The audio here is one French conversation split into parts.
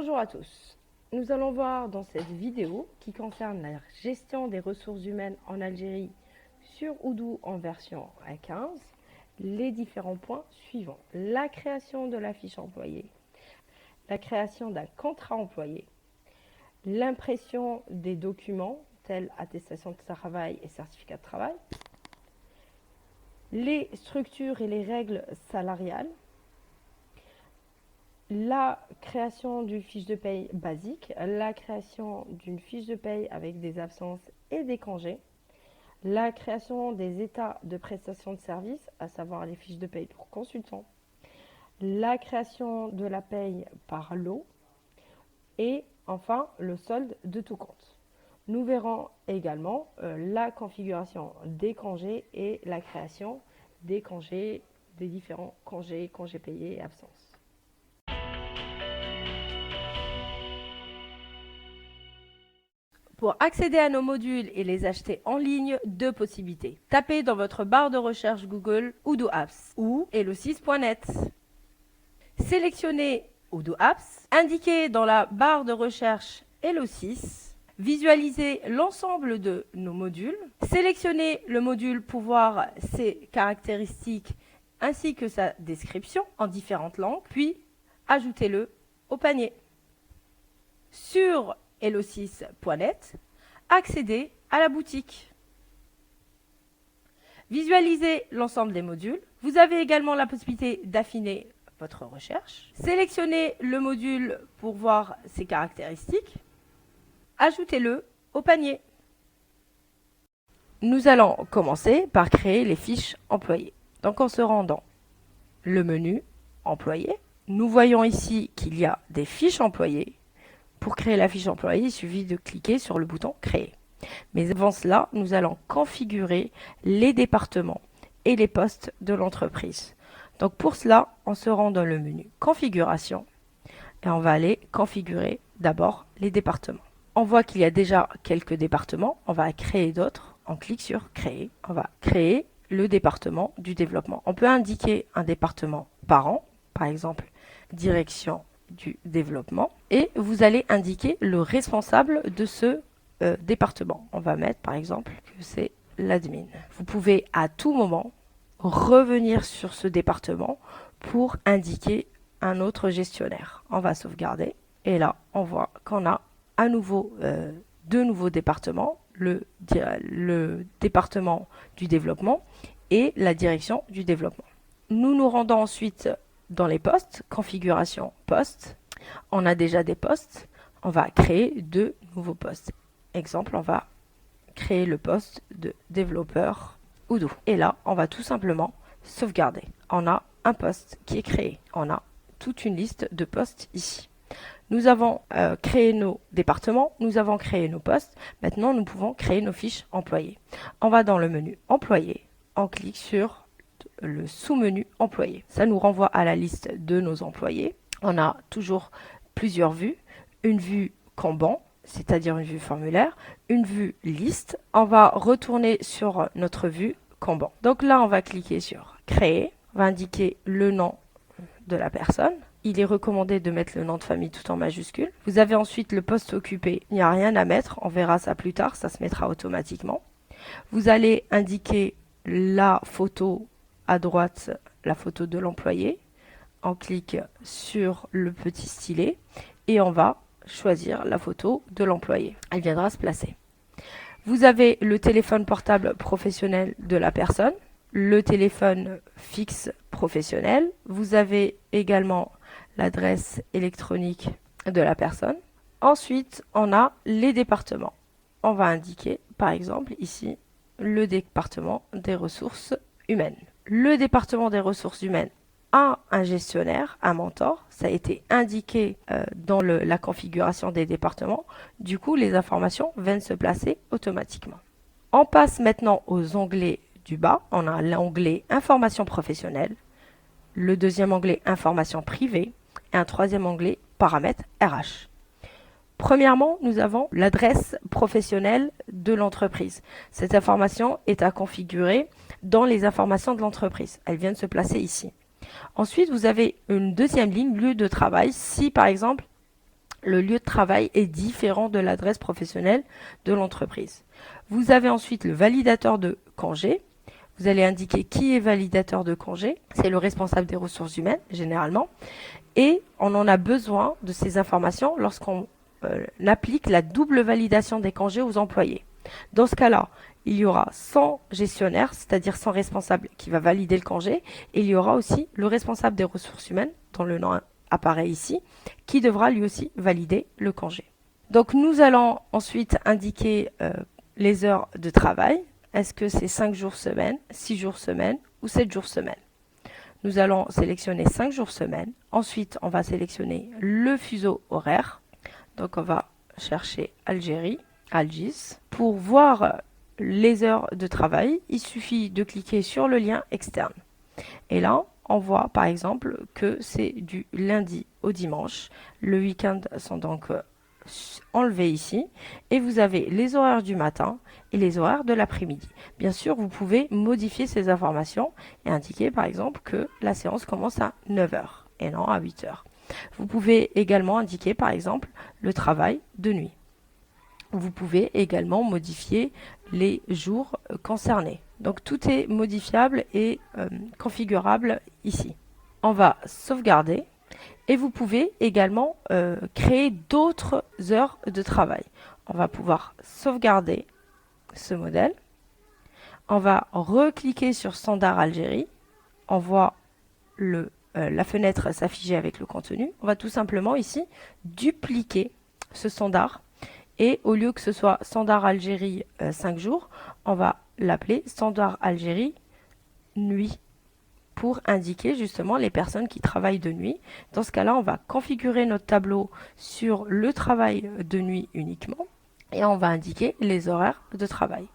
Bonjour à tous. Nous allons voir dans cette vidéo qui concerne la gestion des ressources humaines en Algérie sur Odoo en version 1.15 les différents points suivants. La création de la fiche employée, la création d'un contrat employé, l'impression des documents tels attestation de travail et certificat de travail, les structures et les règles salariales, la création d'une fiche de paye basique, la création d'une fiche de paye avec des absences et des congés, la création des états de prestation de services, à savoir les fiches de paye pour consultants, la création de la paye par lot et enfin le solde de tout compte. Nous verrons également la configuration des congés et la création des congés, des différents congés payés et absences. Pour accéder à nos modules et les acheter en ligne, deux possibilités. Tapez dans votre barre de recherche Google Odoo Apps ou elo6.net. Sélectionnez Odoo Apps, indiquez dans la barre de recherche Elo6, visualisez l'ensemble de nos modules, sélectionnez le module pour voir ses caractéristiques ainsi que sa description en différentes langues, puis ajoutez-le au panier. Sur elo6.net, accédez à la boutique. Visualisez l'ensemble des modules. Vous avez également la possibilité d'affiner votre recherche. Sélectionnez le module pour voir ses caractéristiques. Ajoutez-le au panier. Nous allons commencer par créer les fiches employées. Donc en se rendant le menu employé, nous voyons ici qu'il y a des fiches employées. Pour créer la fiche employée, il suffit de cliquer sur le bouton Créer. Mais avant cela, nous allons configurer les départements et les postes de l'entreprise. Donc pour cela, on se rend dans le menu Configuration et on va aller configurer d'abord les départements. On voit qu'il y a déjà quelques départements, on va créer d'autres. On clique sur Créer, on va créer le département du développement. On peut indiquer un département par an, par exemple Direction du développement, et vous allez indiquer le responsable de ce département. On va mettre par exemple que c'est l'admin. Vous pouvez à tout moment revenir sur ce département pour indiquer un autre gestionnaire. On va sauvegarder et là on voit qu'on a à nouveau deux nouveaux départements, le département du développement et la direction du développement. Nous nous rendons ensuite dans les postes, configuration poste. On a déjà des postes, on va créer deux nouveaux postes. Exemple, on va créer le poste de développeur Odoo. Et là, on va tout simplement sauvegarder. On a un poste qui est créé. On a toute une liste de postes ici. Nous avons créé nos départements, nous avons créé nos postes. Maintenant, nous pouvons créer nos fiches employés. On va dans le menu employés, on clique sur le sous-menu employé. Ça nous renvoie à la liste de nos employés. On a toujours plusieurs vues. Une vue Kanban, c'est-à-dire une vue formulaire, une vue liste. On va retourner sur notre vue Kanban. Donc là, on va cliquer sur Créer. On va indiquer le nom de la personne. Il est recommandé de mettre le nom de famille tout en majuscule. Vous avez ensuite le poste occupé. Il n'y a rien à mettre. On verra ça plus tard. Ça se mettra automatiquement. Vous allez indiquer la photo à droite, la photo de l'employé. On clique sur le petit stylet et on va choisir la photo de l'employé. Elle viendra se placer. Vous avez le téléphone portable professionnel de la personne, le téléphone fixe professionnel. Vous avez également l'adresse électronique de la personne. Ensuite, on a les départements. On va indiquer, par exemple, ici, le département des ressources humaines. Le département des ressources humaines a un gestionnaire, un mentor. Ça a été indiqué dans la configuration des départements. Du coup, les informations viennent se placer automatiquement. On passe maintenant aux onglets du bas. On a l'onglet Information professionnelle, le deuxième onglet Information privée et un troisième onglet Paramètres RH. Premièrement, nous avons l'adresse professionnelle de l'entreprise. Cette information est à configurer dans les informations de l'entreprise. Elle vient de se placer ici. Ensuite, vous avez une deuxième ligne, lieu de travail. Si, par exemple, le lieu de travail est différent de l'adresse professionnelle de l'entreprise. Vous avez ensuite le validateur de congé. Vous allez indiquer qui est validateur de congé. C'est le responsable des ressources humaines, généralement. Et on en a besoin de ces informations lorsqu'on applique la double validation des congés aux employés. Dans ce cas-là, il y aura son gestionnaire, c'est-à-dire son responsable qui va valider le congé, et il y aura aussi le responsable des ressources humaines, dont le nom apparaît ici, qui devra lui aussi valider le congé. Donc nous allons ensuite indiquer les heures de travail. Est-ce que c'est 5 jours semaine, 6 jours semaine ou 7 jours semaine? Nous allons sélectionner 5 jours semaine. Ensuite, on va sélectionner le fuseau horaire. Donc on va chercher Algérie, Algis. Pour voir les heures de travail, il suffit de cliquer sur le lien externe. Et là, on voit par exemple que c'est du lundi au dimanche. Le week-end sont donc enlevés ici. Et vous avez les horaires du matin et les horaires de l'après-midi. Bien sûr, vous pouvez modifier ces informations et indiquer par exemple que la séance commence à 9 heures et non à 8 heures. Vous pouvez également indiquer par exemple le travail de nuit. Vous pouvez également modifier les jours concernés. Donc tout est modifiable et configurable ici. On va sauvegarder et vous pouvez également créer d'autres heures de travail. On va pouvoir sauvegarder ce modèle. On va recliquer sur Standard Algérie. On voit la fenêtre s'afficher avec le contenu. On va tout simplement ici dupliquer ce standard. Et au lieu que ce soit Standard Algérie 5 jours, on va l'appeler Standard Algérie nuit pour indiquer justement les personnes qui travaillent de nuit. Dans ce cas-là, on va configurer notre tableau sur le travail de nuit uniquement et on va indiquer les horaires de travail.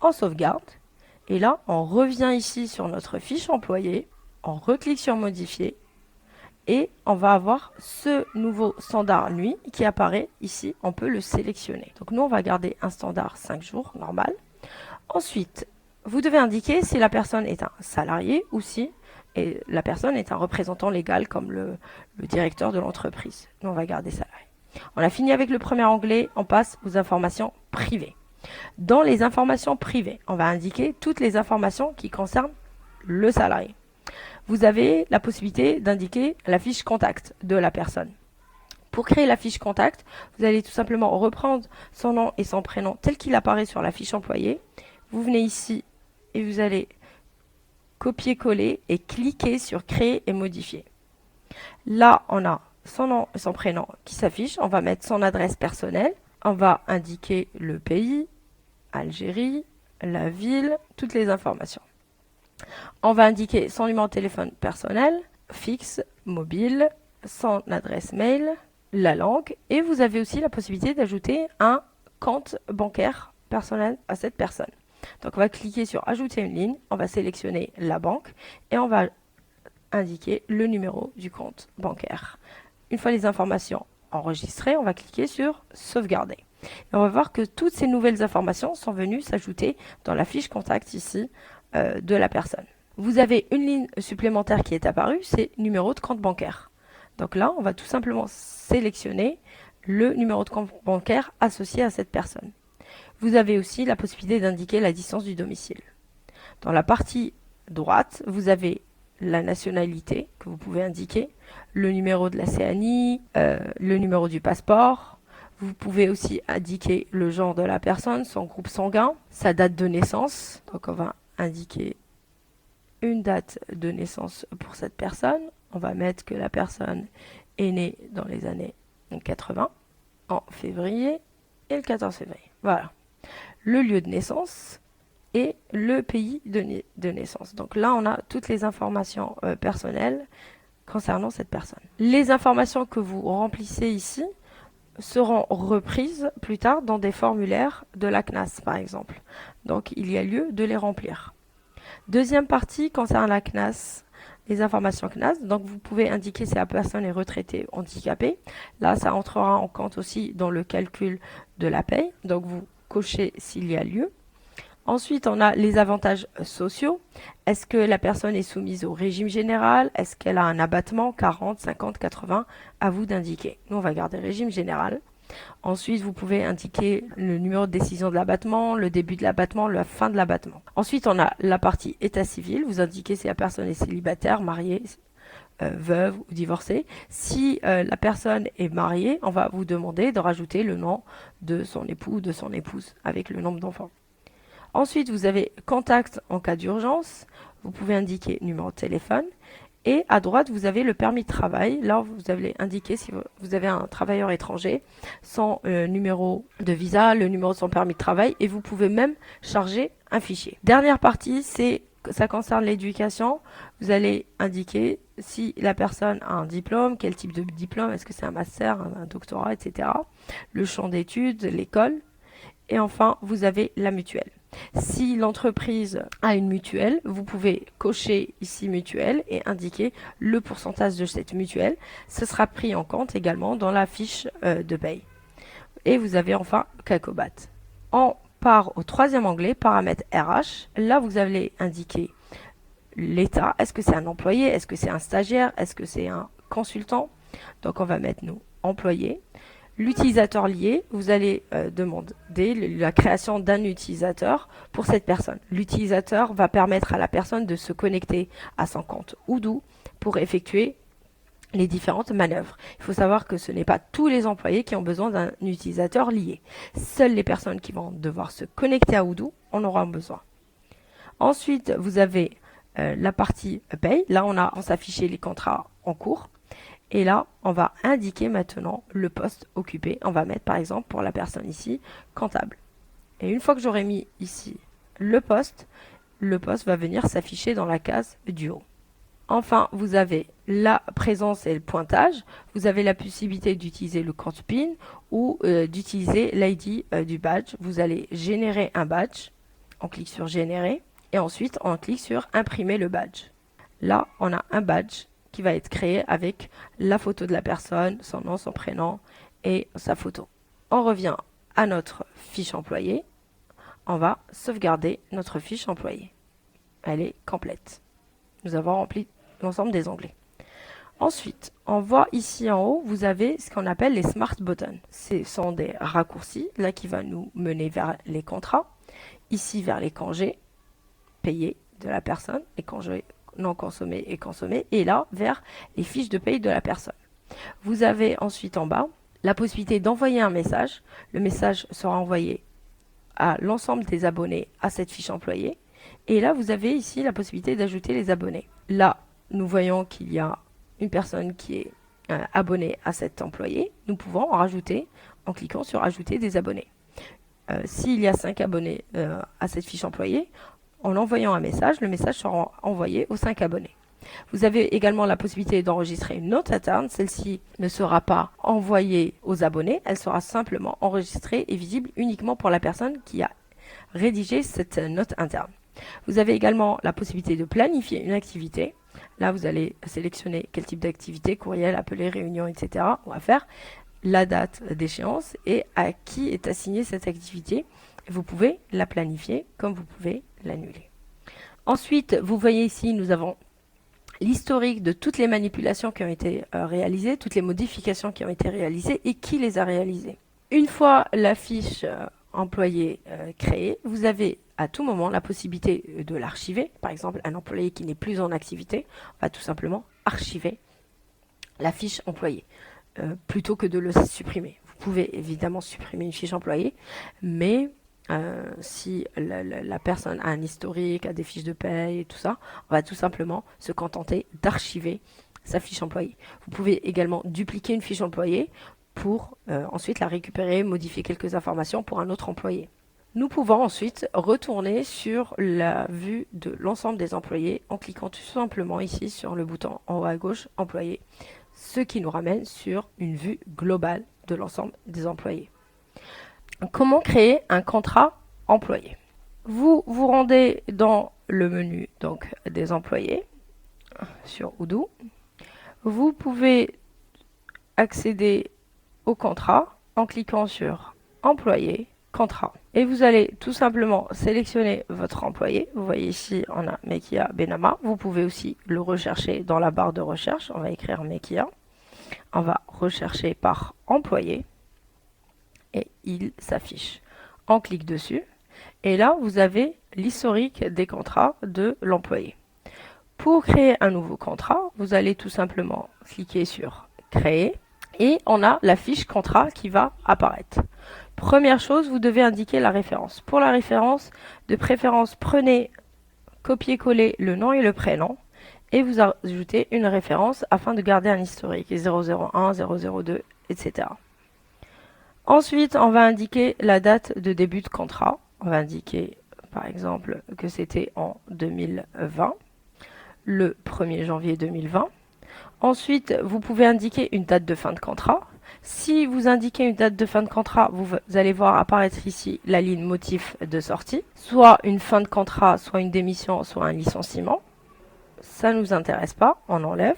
On sauvegarde et là, on revient ici sur notre fiche employé, on reclique sur modifier et on va avoir ce nouveau standard nuit qui apparaît ici, on peut le sélectionner. Donc nous, on va garder un standard 5 jours normal. Ensuite, vous devez indiquer si la personne est un salarié ou si la personne est un représentant légal comme le directeur de l'entreprise. Nous, on va garder salarié. On a fini avec le premier onglet, on passe aux informations privées. Dans les informations privées, on va indiquer toutes les informations qui concernent le salarié. Vous avez la possibilité d'indiquer la fiche contact de la personne. Pour créer la fiche contact, vous allez tout simplement reprendre son nom et son prénom tel qu'il apparaît sur la fiche employée. Vous venez ici et vous allez copier-coller et cliquer sur créer et modifier. Là, on a son nom et son prénom qui s'affichent. On va mettre son adresse personnelle. On va indiquer le pays, Algérie, la ville, toutes les informations. On va indiquer son numéro de téléphone personnel, fixe, mobile, son adresse mail, la langue et vous avez aussi la possibilité d'ajouter un compte bancaire personnel à cette personne. Donc on va cliquer sur ajouter une ligne, on va sélectionner la banque et on va indiquer le numéro du compte bancaire. Une fois les informations enregistrées, on va cliquer sur sauvegarder. Et on va voir que toutes ces nouvelles informations sont venues s'ajouter dans la fiche contact ici de la personne. Vous avez une ligne supplémentaire qui est apparue, c'est numéro de compte bancaire. Donc là, on va tout simplement sélectionner le numéro de compte bancaire associé à cette personne. Vous avez aussi la possibilité d'indiquer la distance du domicile. Dans la partie droite, vous avez la nationalité que vous pouvez indiquer, le numéro de la CNI, le numéro du passeport. Vous pouvez aussi indiquer le genre de la personne, son groupe sanguin, sa date de naissance. Donc on va indiquer une date de naissance pour cette personne. On va mettre que la personne est née dans les années 80, en février et le 14 février. Voilà. Le lieu de naissance et le pays de naissance. Donc là, on a toutes les informations personnelles concernant cette personne. Les informations que vous remplissez ici seront reprises plus tard dans des formulaires de la CNAS, par exemple. Donc, il y a lieu de les remplir. Deuxième partie concerne la CNAS, les informations CNAS. Donc, vous pouvez indiquer si la personne est retraitée ou handicapée. Là, ça entrera en compte aussi dans le calcul de la paye. Donc, vous cochez s'il y a lieu. Ensuite, on a les avantages sociaux. Est-ce que la personne est soumise au régime général? Est-ce qu'elle a un abattement 40, 50, 80? À vous d'indiquer. Nous, on va garder régime général. Ensuite, vous pouvez indiquer le numéro de décision de l'abattement, le début de l'abattement, la fin de l'abattement. Ensuite, on a la partie état civil. Vous indiquez si la personne est célibataire, mariée, veuve ou divorcée. Si la personne est mariée, on va vous demander de rajouter le nom de son époux ou de son épouse avec le nombre d'enfants. Ensuite, vous avez contact en cas d'urgence. Vous pouvez indiquer numéro de téléphone. Et à droite, vous avez le permis de travail. Là, vous allez indiquer si vous avez un travailleur étranger, son numéro de visa, le numéro de son permis de travail. Et vous pouvez même charger un fichier. Dernière partie, ça concerne l'éducation. Vous allez indiquer si la personne a un diplôme, quel type de diplôme, est-ce que c'est un master, un doctorat, etc. Le champ d'études, l'école. Et enfin, vous avez la mutuelle. Si l'entreprise a une mutuelle, vous pouvez cocher ici mutuelle et indiquer le pourcentage de cette mutuelle. Ce sera pris en compte également dans la fiche de paye. Et vous avez enfin Cacobat. On part au troisième onglet, paramètres RH. Là, vous allez indiquer l'état. Est-ce que c'est un employé? Est-ce que c'est un stagiaire? Est-ce que c'est un consultant? Donc, on va mettre nous employé. L'utilisateur lié, vous allez demander la création d'un utilisateur pour cette personne. L'utilisateur va permettre à la personne de se connecter à son compte Odoo pour effectuer les différentes manœuvres. Il faut savoir que ce n'est pas tous les employés qui ont besoin d'un utilisateur lié. Seules les personnes qui vont devoir se connecter à Odoo en auront besoin. Ensuite, vous avez la partie paye. Là, on s'affiche les contrats en cours. Et là, on va indiquer maintenant le poste occupé. On va mettre par exemple pour la personne ici, comptable. Et une fois que j'aurai mis ici le poste va venir s'afficher dans la case du haut. Enfin, vous avez la présence et le pointage. Vous avez la possibilité d'utiliser le compte PIN ou d'utiliser l'ID du badge. Vous allez générer un badge. On clique sur générer et ensuite on clique sur imprimer le badge. Là, on a un badge qui va être créé avec la photo de la personne, son nom, son prénom et sa photo. On revient à notre fiche employée. On va sauvegarder notre fiche employée. Elle est complète. Nous avons rempli l'ensemble des onglets. Ensuite, on voit ici en haut, vous avez ce qu'on appelle les Smart Buttons. Ce sont des raccourcis là qui vont nous mener vers les contrats. Ici vers les congés payés de la personne, les congés non consommés et consommés, et là vers les fiches de paye de la personne. Vous avez ensuite en bas la possibilité d'envoyer un message. Le message sera envoyé à l'ensemble des abonnés à cette fiche employée. Et là, vous avez ici la possibilité d'ajouter les abonnés. Là, nous voyons qu'il y a une personne qui est abonnée à cet employé. Nous pouvons en rajouter en cliquant sur ajouter des abonnés. S'il y a 5 abonnés à cette fiche employée, en envoyant un message, le message sera envoyé aux 5 abonnés. Vous avez également la possibilité d'enregistrer une note interne. Celle-ci ne sera pas envoyée aux abonnés, elle sera simplement enregistrée et visible uniquement pour la personne qui a rédigé cette note interne. Vous avez également la possibilité de planifier une activité. Là, vous allez sélectionner quel type d'activité, courriel, appel, réunion, etc. on va faire, la date d'échéance et à qui est assignée cette activité. Vous pouvez la planifier comme vous pouvez l'annuler. Ensuite, vous voyez ici, nous avons l'historique de toutes les manipulations qui ont été réalisées, toutes les modifications qui ont été réalisées et qui les a réalisées. Une fois la fiche employé créée, vous avez à tout moment la possibilité de l'archiver. Par exemple, un employé qui n'est plus en activité va tout simplement archiver la fiche employée plutôt que de le supprimer. Vous pouvez évidemment supprimer une fiche employée, mais si la personne a un historique, a des fiches de paye et tout ça, on va tout simplement se contenter d'archiver sa fiche employée. Vous pouvez également dupliquer une fiche employée pour ensuite la récupérer, modifier quelques informations pour un autre employé. Nous pouvons ensuite retourner sur la vue de l'ensemble des employés en cliquant tout simplement ici sur le bouton en haut à gauche, employés, ce qui nous ramène sur une vue globale de l'ensemble des employés. Comment créer un contrat employé? Vous vous rendez dans le menu donc, des employés sur Odoo. Vous pouvez accéder au contrat en cliquant sur employé contrat. Et vous allez tout simplement sélectionner votre employé. Vous voyez ici, on a Mekia Benama. Vous pouvez aussi le rechercher dans la barre de recherche. On va écrire Mekia. On va rechercher par employé et il s'affiche. On clique dessus et là, vous avez l'historique des contrats de l'employé. Pour créer un nouveau contrat, vous allez tout simplement cliquer sur Créer et on a la fiche contrat qui va apparaître. Première chose, vous devez indiquer la référence. Pour la référence, de préférence, prenez, copier-coller le nom et le prénom et vous ajoutez une référence afin de garder un historique 001, 002, etc. Ensuite, on va indiquer la date de début de contrat. On va indiquer par exemple que c'était en 2020, le 1er janvier 2020. Ensuite, vous pouvez indiquer une date de fin de contrat. Si vous indiquez une date de fin de contrat, vous allez voir apparaître ici la ligne motif de sortie, soit une fin de contrat, soit une démission, soit un licenciement. Ça ne nous intéresse pas, on enlève.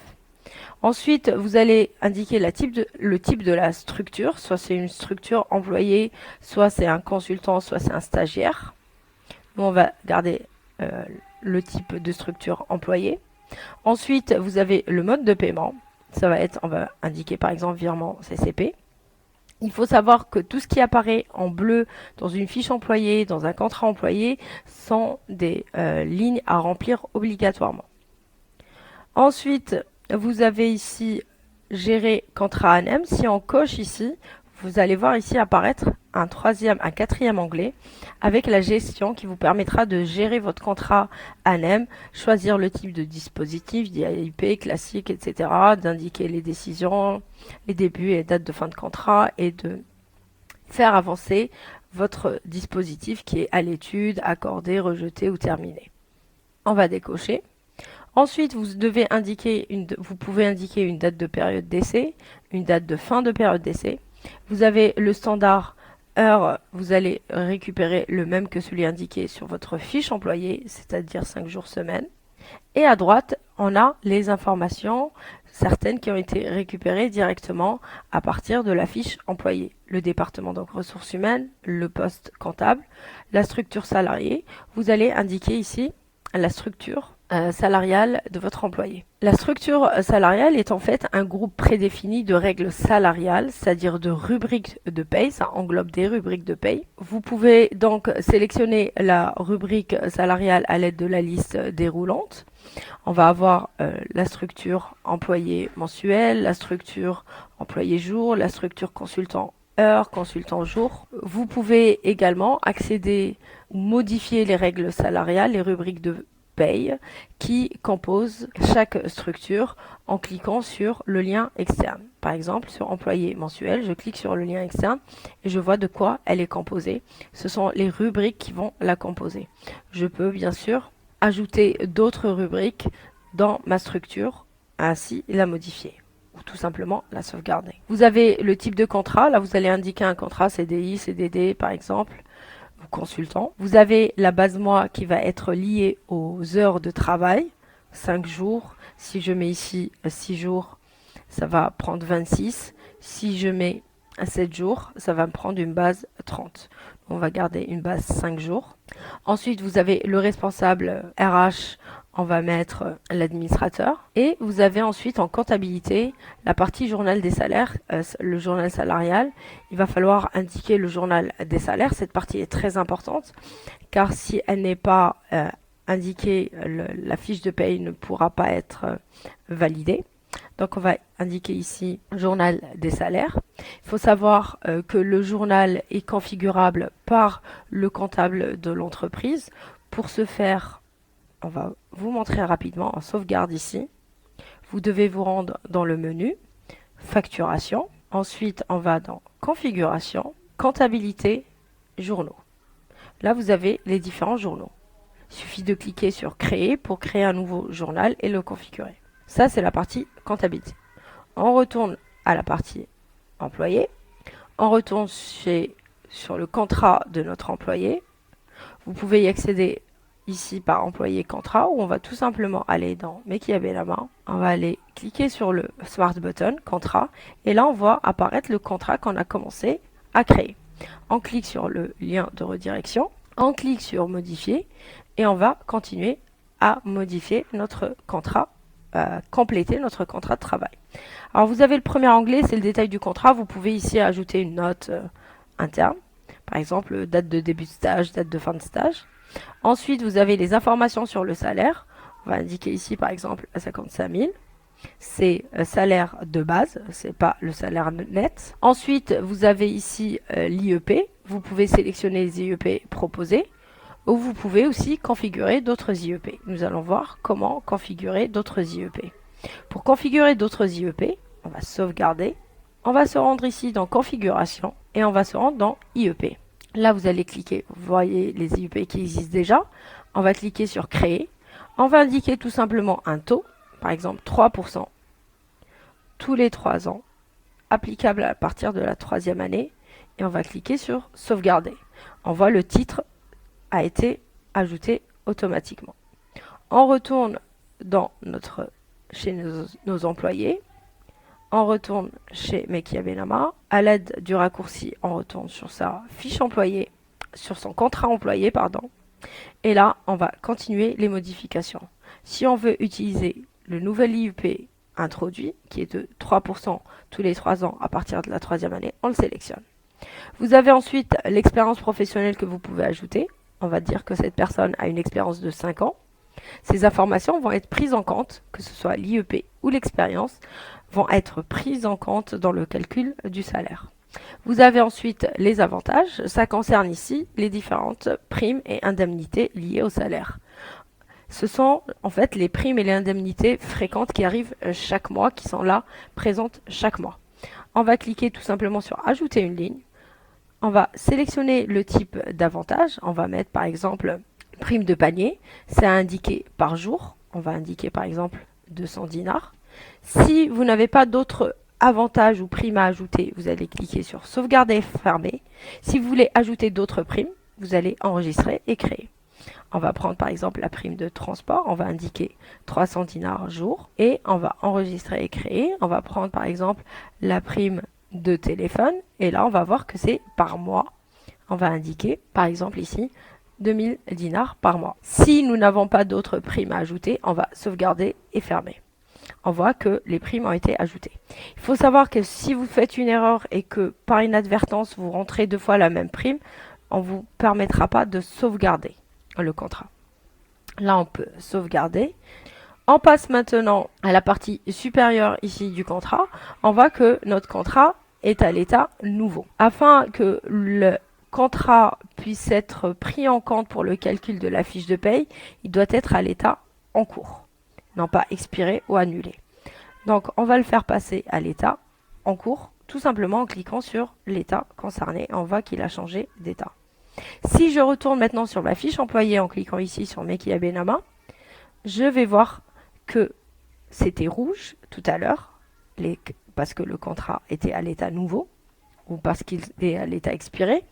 Ensuite, vous allez indiquer le type de la structure, soit c'est une structure employée, soit c'est un consultant, soit c'est un stagiaire. Nous, on va garder le type de structure employée. Ensuite, vous avez le mode de paiement. Ça va être, on va indiquer par exemple virement CCP. Il faut savoir que tout ce qui apparaît en bleu dans une fiche employée, dans un contrat employé, sont des lignes à remplir obligatoirement. Ensuite, vous avez ici gérer contrat ANEM. Si on coche ici, vous allez voir ici apparaître un quatrième onglet avec la gestion qui vous permettra de gérer votre contrat ANEM, choisir le type de dispositif, DIP, classique, etc., d'indiquer les décisions, les débuts et dates de fin de contrat et de faire avancer votre dispositif qui est à l'étude, accordé, rejeté ou terminé. On va décocher. Ensuite, vous pouvez indiquer une date de période d'essai, une date de fin de période d'essai. Vous avez le standard heure, vous allez récupérer le même que celui indiqué sur votre fiche employée, c'est-à-dire 5 jours semaine. Et à droite, on a les informations, certaines qui ont été récupérées directement à partir de la fiche employée. Le département donc ressources humaines, le poste comptable, la structure salariée. Vous allez indiquer ici la structure salariale de votre employé. La structure salariale est en fait un groupe prédéfini de règles salariales, c'est-à-dire de rubriques de paye, ça englobe des rubriques de paye. Vous pouvez donc sélectionner la rubrique salariale à l'aide de la liste déroulante. On va avoir la structure employé mensuel, la structure employé jour, la structure consultant heure, consultant jour. Vous pouvez également accéder ou modifier les règles salariales, les rubriques de paye qui composent chaque structure en cliquant sur le lien externe. Par exemple, sur employé mensuel, je clique sur le lien externe et je vois de quoi elle est composée. Ce sont les rubriques qui vont la composer. Je peux bien sûr ajouter d'autres rubriques dans ma structure, ainsi la modifier ou tout simplement la sauvegarder. Vous avez le type de contrat. Là, vous allez indiquer un contrat CDI, CDD par exemple, ou consultant. Vous avez la base mois qui va être liée aux heures de travail, 5 jours. Si je mets ici 6 jours, ça va prendre 26. Si je mets 7 jours, ça va me prendre une base 30. On va garder une base 5 jours. Ensuite, vous avez le responsable RH, on va mettre l'administrateur. Et vous avez ensuite en comptabilité la partie journal des salaires, le journal salarial. Il va falloir indiquer le journal des salaires. Cette partie est très importante car si elle n'est pas indiquée, la fiche de paye ne pourra pas être validée. Donc on va indiquer ici journal des salaires. Il faut savoir que le journal est configurable par le comptable de l'entreprise. Pour ce faire, on va vous montrer rapidement en sauvegarde ici. Vous devez vous rendre dans le menu facturation. Ensuite, on va dans configuration, comptabilité, journaux. Là, vous avez les différents journaux. Il suffit de cliquer sur créer pour créer un nouveau journal et le configurer. Ça, c'est la partie comptabilité. On retourne à la partie employé. On retourne sur le contrat de notre employé. Vous pouvez y accéder ici par employé contrat ou on va tout simplement aller dans Mekia Benama. On va aller cliquer sur le Smart Button contrat et là, on voit apparaître le contrat qu'on a commencé à créer. On clique sur le lien de redirection, on clique sur modifier et on va continuer à modifier notre contrat, compléter notre contrat de travail. Alors vous avez le premier onglet, c'est le détail du contrat. Vous pouvez ici ajouter une note interne, par exemple date de début de stage, date de fin de stage. Ensuite, vous avez les informations sur le salaire. On va indiquer ici par exemple 55 000. C'est salaire de base, c'est pas le salaire net. Ensuite, vous avez ici l'IEP. Vous pouvez sélectionner les IEP proposés ou vous pouvez aussi configurer d'autres IEP. Nous allons voir comment configurer d'autres IEP. Pour configurer d'autres IEP, on va sauvegarder. On va se rendre ici dans configuration et on va se rendre dans IEP. Là, vous allez cliquer, vous voyez les IEP qui existent déjà. On va cliquer sur créer. On va indiquer tout simplement un taux, par exemple 3% tous les 3 ans, applicable à partir de la 3e année. Et on va cliquer sur sauvegarder. On voit le titre a été ajouté automatiquement. On retourne chez nos employés. On retourne chez Mekia Benama. À l'aide du raccourci, on retourne sur sa fiche employée, sur son contrat employé, pardon. Et là, on va continuer les modifications. Si on veut utiliser le nouvel IUP introduit, qui est de 3% tous les 3 ans à partir de la 3e année, on le sélectionne. Vous avez ensuite l'expérience professionnelle que vous pouvez ajouter. On va dire que cette personne a une expérience de 5 ans. Ces informations vont être prises en compte, que ce soit l'IEP ou l'expérience, vont être prises en compte dans le calcul du salaire. Vous avez ensuite les avantages. Ça concerne ici les différentes primes et indemnités liées au salaire. Ce sont en fait les primes et les indemnités fréquentes qui arrivent chaque mois, qui sont là, présentes chaque mois. On va cliquer tout simplement sur ajouter une ligne. On va sélectionner le type d'avantage. On va mettre par exemple prime de panier. C'est indiqué par jour. On va indiquer par exemple 200 dinars. Si vous n'avez pas d'autres avantages ou primes à ajouter, vous allez cliquer sur sauvegarder et fermer. Si vous voulez ajouter d'autres primes, vous allez enregistrer et créer. On va prendre par exemple la prime de transport. On va indiquer 300 dinars jour et on va enregistrer et créer. On va prendre par exemple la prime de téléphone et là on va voir que c'est par mois. On va indiquer par exemple ici 2000 dinars par mois. Si nous n'avons pas d'autres primes à ajouter, on va sauvegarder et fermer. On voit que les primes ont été ajoutées. Il faut savoir que si vous faites une erreur et que par inadvertance vous rentrez 2 fois la même prime, on ne vous permettra pas de sauvegarder le contrat. Là on peut sauvegarder. On passe maintenant à la partie supérieure ici du contrat. On voit que notre contrat est à l'état nouveau. Afin que le contrat puisse être pris en compte pour le calcul de la fiche de paye, il doit être à l'état en cours, non pas expiré ou annulé. Donc on va le faire passer à l'état en cours, tout simplement en cliquant sur l'état concerné. On voit qu'il a changé d'état. Si je retourne maintenant sur ma fiche employée en cliquant ici sur Mekia Benama, je vais voir que c'était rouge tout à l'heure, parce que le contrat était à l'état nouveau, ou parce qu'il est à l'état expiré.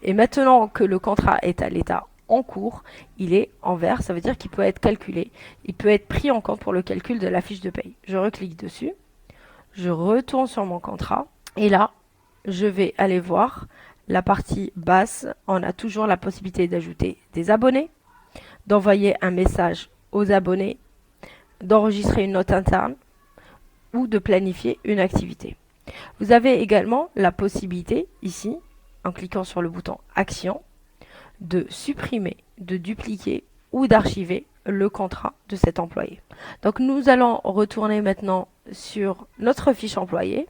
Et maintenant que le contrat est à l'état en cours, il est en vert, ça veut dire qu'il peut être calculé, il peut être pris en compte pour le calcul de la fiche de paye. Je reclique dessus, je retourne sur mon contrat, et là, je vais aller voir la partie basse. On a toujours la possibilité d'ajouter des abonnés, d'envoyer un message aux abonnés, d'enregistrer une note interne ou de planifier une activité. Vous avez également la possibilité ici, en cliquant sur le bouton Action, de supprimer, de dupliquer ou d'archiver le contrat de cet employé. Donc nous allons retourner maintenant sur notre fiche employée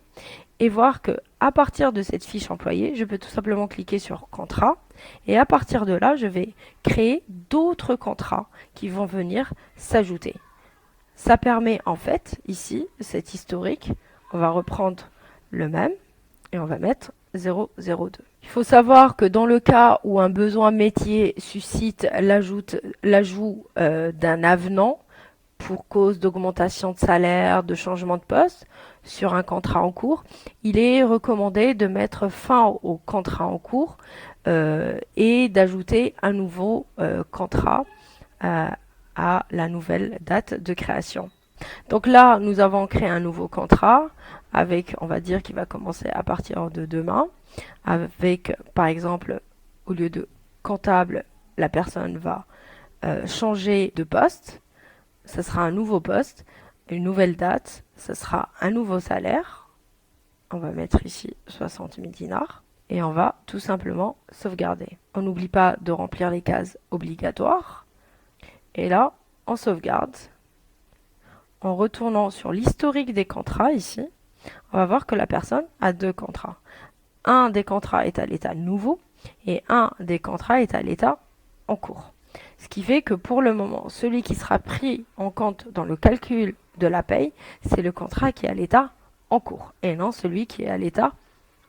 et voir que à partir de cette fiche employée, je peux tout simplement cliquer sur Contrat et à partir de là, je vais créer d'autres contrats qui vont venir s'ajouter. Ça permet en fait, ici, cet historique, on va reprendre le même et on va mettre 002. Il faut savoir que dans le cas où un besoin métier suscite l'ajout d'un avenant pour cause d'augmentation de salaire, de changement de poste sur un contrat en cours, il est recommandé de mettre fin au contrat en cours et d'ajouter un nouveau contrat à la nouvelle date de création. Donc là, nous avons créé un nouveau contrat avec, on va dire, qui va commencer à partir de demain, avec, par exemple, au lieu de comptable, la personne va changer de poste, ce sera un nouveau poste, une nouvelle date, ce sera un nouveau salaire. On va mettre ici 60 000 dinars et on va tout simplement sauvegarder. On n'oublie pas de remplir les cases obligatoires. Et là, on sauvegarde. En retournant sur l'historique des contrats ici, on va voir que la personne a 2 contrats. Un des contrats est à l'état nouveau et un des contrats est à l'état en cours. Ce qui fait que pour le moment, celui qui sera pris en compte dans le calcul de la paye, c'est le contrat qui est à l'état en cours et non celui qui est à l'état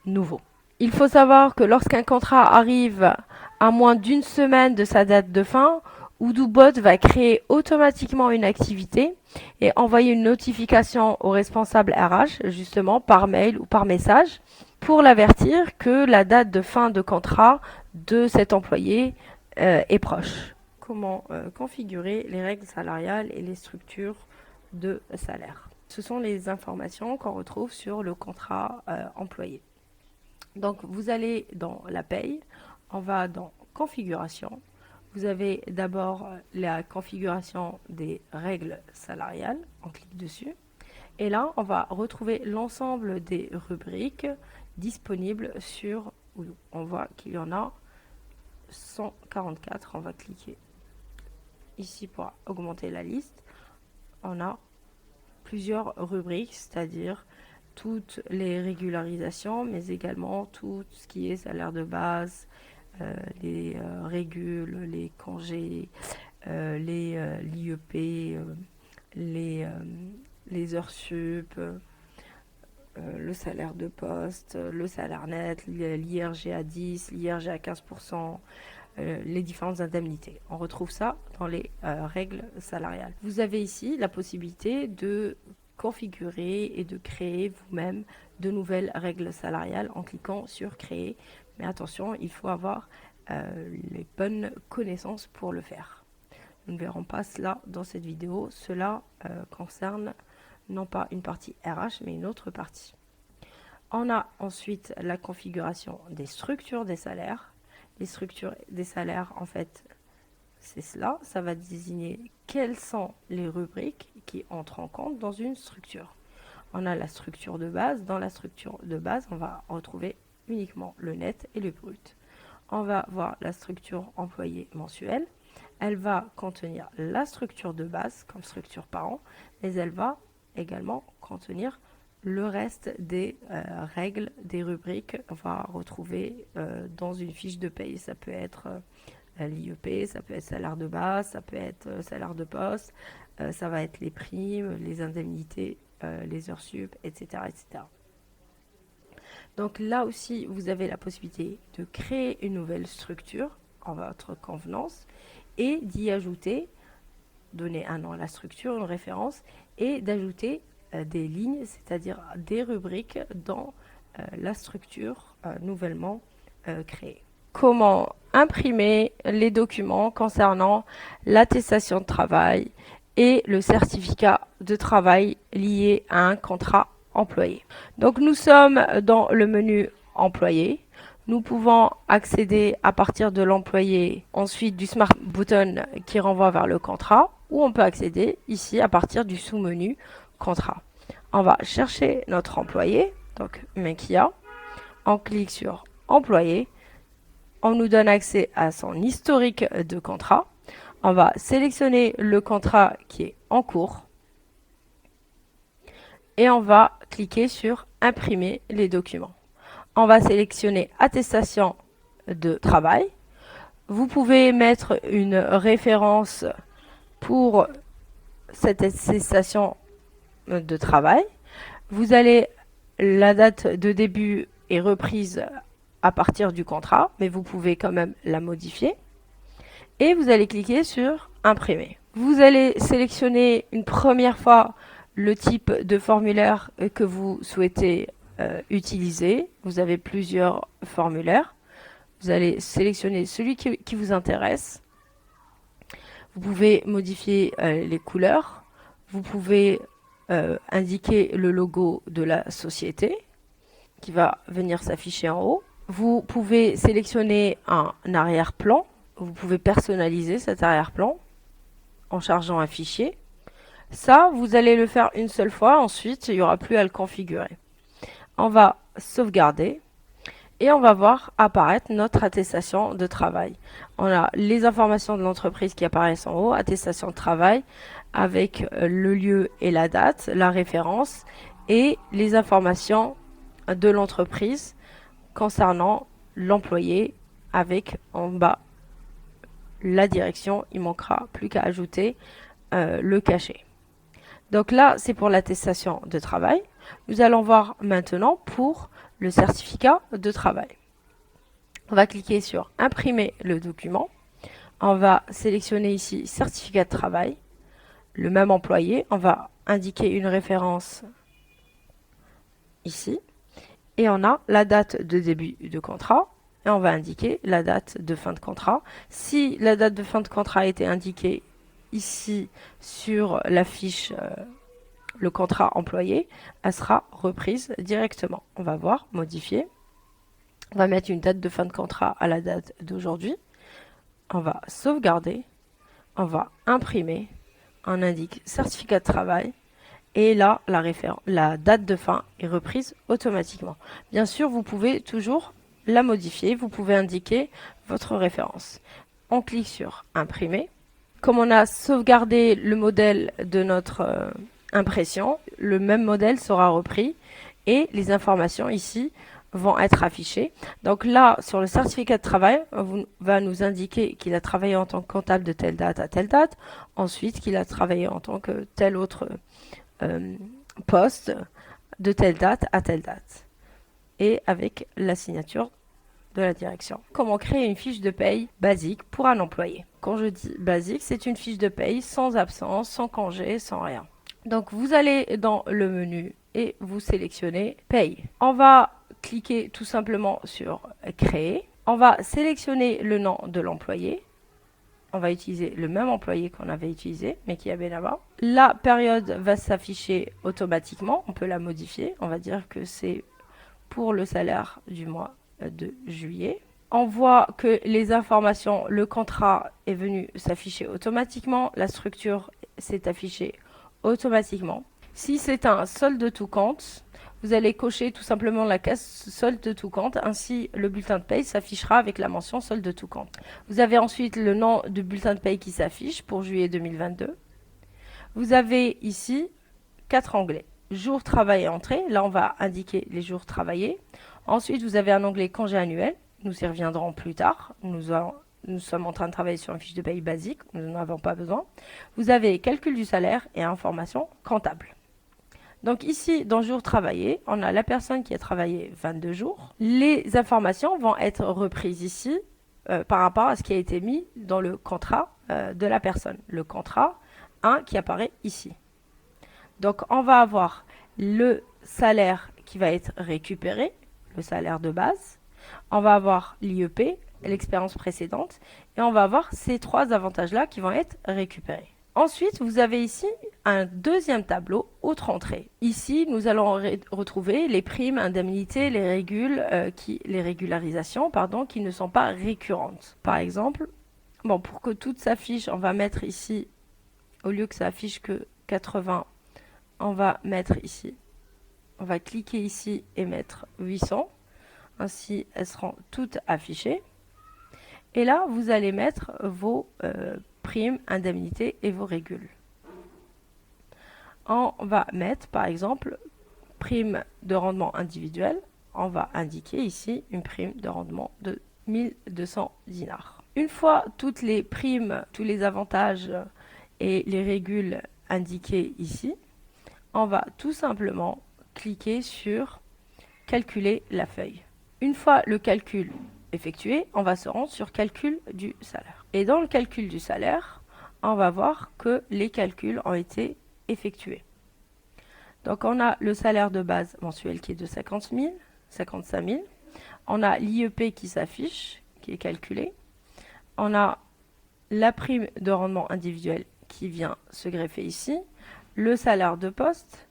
nouveau. Il faut savoir que lorsqu'un contrat arrive à moins d'une semaine de sa date de fin, Odoo va créer automatiquement une activité et envoyer une notification au responsable RH, justement par mail ou par message, pour l'avertir que la date de fin de contrat de cet employé est proche. Comment configurer les règles salariales et les structures de salaire. Ce sont les informations qu'on retrouve sur le contrat employé. Donc vous allez dans la paye, on va dans configuration. Vous avez d'abord la configuration des règles salariales, on clique dessus. Et là, on va retrouver l'ensemble des rubriques disponibles sur Odoo. On voit qu'il y en a 144, on va cliquer ici pour augmenter la liste. On a plusieurs rubriques, c'est-à-dire toutes les régularisations, mais également tout ce qui est salaire de base, les régules, les congés, l'IEP, les heures sup, le salaire de poste, le salaire net, l'IRG à 10, l'IRG à 15%, les différentes indemnités. On retrouve ça dans les règles salariales. Vous avez ici la possibilité de configurer et de créer vous-même de nouvelles règles salariales en cliquant sur créer. Mais attention, il faut avoir les bonnes connaissances pour le faire. Nous ne verrons pas cela dans cette vidéo. Cela concerne non pas une partie RH, mais une autre partie. On a ensuite la configuration des structures des salaires. Les structures des salaires, en fait, c'est cela. Ça va désigner quelles sont les rubriques qui entrent en compte dans une structure. On a la structure de base. Dans la structure de base, on va retrouver uniquement le net et le brut. On va voir la structure employé mensuel. Elle va contenir la structure de base comme structure par an, mais elle va également contenir le reste des règles, des rubriques. On va retrouver dans une fiche de paye. Ça peut être l'IEP, ça peut être salaire de base, ça peut être salaire de poste, ça va être les primes, les indemnités, les heures sup, etc., etc. Donc là aussi, vous avez la possibilité de créer une nouvelle structure en votre convenance et d'y ajouter, donner un nom à la structure, une référence, et d'ajouter des lignes, c'est-à-dire des rubriques dans la structure nouvellement créée. Comment imprimer les documents concernant l'attestation de travail et le certificat de travail lié à un contrat employé. Donc nous sommes dans le menu employé. Nous pouvons accéder à partir de l'employé, ensuite du Smart Button qui renvoie vers le contrat, ou on peut accéder ici à partir du sous-menu contrat. On va chercher notre employé, donc Mekia. On clique sur employé. On nous donne accès à son historique de contrat. On va sélectionner le contrat qui est en cours. Et on va cliquer sur imprimer les documents. On va sélectionner attestation de travail. Vous pouvez mettre une référence pour cette attestation de travail. Vous allez, la date de début est reprise à partir du contrat, mais vous pouvez quand même la modifier. Et vous allez cliquer sur imprimer. Vous allez sélectionner une première fois le type de formulaire que vous souhaitez utiliser. Vous avez plusieurs formulaires. Vous allez sélectionner celui qui vous intéresse. Vous pouvez modifier les couleurs. Vous pouvez indiquer le logo de la société qui va venir s'afficher en haut. Vous pouvez sélectionner un arrière-plan. Vous pouvez personnaliser cet arrière-plan en chargeant un fichier. Ça, vous allez le faire une seule fois. Ensuite, il n'y aura plus à le configurer. On va sauvegarder et on va voir apparaître notre attestation de travail. On a les informations de l'entreprise qui apparaissent en haut, attestation de travail avec le lieu et la date, la référence et les informations de l'entreprise concernant l'employé avec en bas la direction. Il manquera plus qu'à ajouter le cachet. Donc là, c'est pour l'attestation de travail. Nous allons voir maintenant pour le certificat de travail. On va cliquer sur imprimer le document. On va sélectionner ici certificat de travail, le même employé. On va indiquer une référence ici. Et on a la date de début de contrat. Et on va indiquer la date de fin de contrat. Si la date de fin de contrat a été indiquée ici sur la fiche le contrat employé, elle sera reprise directement. On va voir, modifier. On va mettre une date de fin de contrat à la date d'aujourd'hui. On va sauvegarder. On va imprimer. On indique certificat de travail. Et là, la date de fin est reprise automatiquement. Bien sûr, vous pouvez toujours la modifier. Vous pouvez indiquer votre référence. On clique sur imprimer. Comme on a sauvegardé le modèle de notre impression, le même modèle sera repris et les informations ici vont être affichées. Donc là, sur le certificat de travail, on va nous indiquer qu'il a travaillé en tant que comptable de telle date à telle date, ensuite qu'il a travaillé en tant que tel autre poste de telle date à telle date, et avec la signature de la direction. Comment créer une fiche de paye basique pour un employé? Quand je dis basique, c'est une fiche de paye sans absence, sans congé, sans rien. Donc vous allez dans le menu et vous sélectionnez paye. On va cliquer tout simplement sur créer. On va sélectionner le nom de l'employé. On va utiliser le même employé qu'on avait utilisé, mais qui avait là-bas. La période va s'afficher automatiquement. On peut la modifier. On va dire que c'est pour le salaire du mois de juillet. On voit que les informations, le contrat est venu s'afficher automatiquement. La structure s'est affichée automatiquement. Si c'est un solde de tout compte, vous allez cocher tout simplement la case solde de tout compte. Ainsi, le bulletin de paye s'affichera avec la mention solde de tout compte. Vous avez ensuite le nom du bulletin de paye qui s'affiche pour juillet 2022. Vous avez ici 4 onglets. Jours travaillés entrée. Là, on va indiquer les jours travaillés. Ensuite, vous avez un onglet congé annuel. Nous y reviendrons plus tard. Nous sommes en train de travailler sur une fiche de paye basique, nous n'en avons pas besoin. Vous avez calcul du salaire et information comptable. Donc ici, dans jours travaillés, on a la personne qui a travaillé 22 jours. Les informations vont être reprises ici par rapport à ce qui a été mis dans le contrat de la personne. Le contrat 1 qui apparaît ici. Donc on va avoir le salaire qui va être récupéré, le salaire de base. On va avoir l'IEP, l'expérience précédente, et on va avoir ces 3 avantages-là qui vont être récupérés. Ensuite, vous avez ici un deuxième tableau, autre entrée. Ici, nous allons retrouver les primes, indemnités, les régularisations, qui ne sont pas récurrentes. Par exemple, pour que tout s'affiche, on va mettre ici, au lieu que ça affiche que 80, on va mettre ici, on va cliquer ici et mettre 800. Ainsi, elles seront toutes affichées. Et là, vous allez mettre vos primes, indemnités et vos régules. On va mettre, par exemple, prime de rendement individuel. On va indiquer ici une prime de rendement de 1200 dinars. Une fois toutes les primes, tous les avantages et les régules indiqués ici, on va tout simplement cliquer sur calculer la feuille. Une fois le calcul effectué, on va se rendre sur calcul du salaire. Et dans le calcul du salaire, on va voir que les calculs ont été effectués. Donc on a le salaire de base mensuel qui est de 50 000, 55 000. On a l'IEP qui s'affiche, qui est calculé. On a la prime de rendement individuel qui vient se greffer ici. le salaire de poste,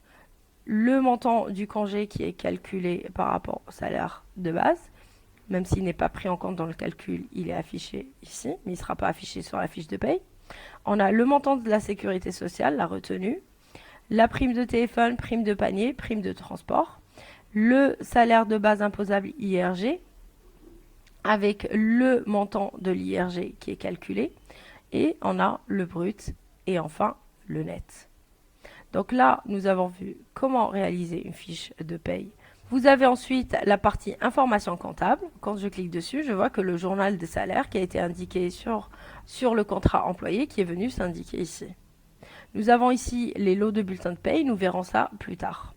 le montant du congé qui est calculé par rapport au salaire de base, même s'il n'est pas pris en compte dans le calcul, il est affiché ici, mais il ne sera pas affiché sur la fiche de paye. On a le montant de la sécurité sociale, la retenue, la prime de téléphone, prime de panier, prime de transport, le salaire de base imposable IRG, avec le montant de l'IRG qui est calculé, et on a le brut et enfin le net. Donc là, nous avons vu comment réaliser une fiche de paye. Vous avez ensuite la partie information comptable. Quand je clique dessus, je vois que le journal de salaire qui a été indiqué sur le contrat employé qui est venu s'indiquer ici. Nous avons ici les lots de bulletins de paye, nous verrons ça plus tard.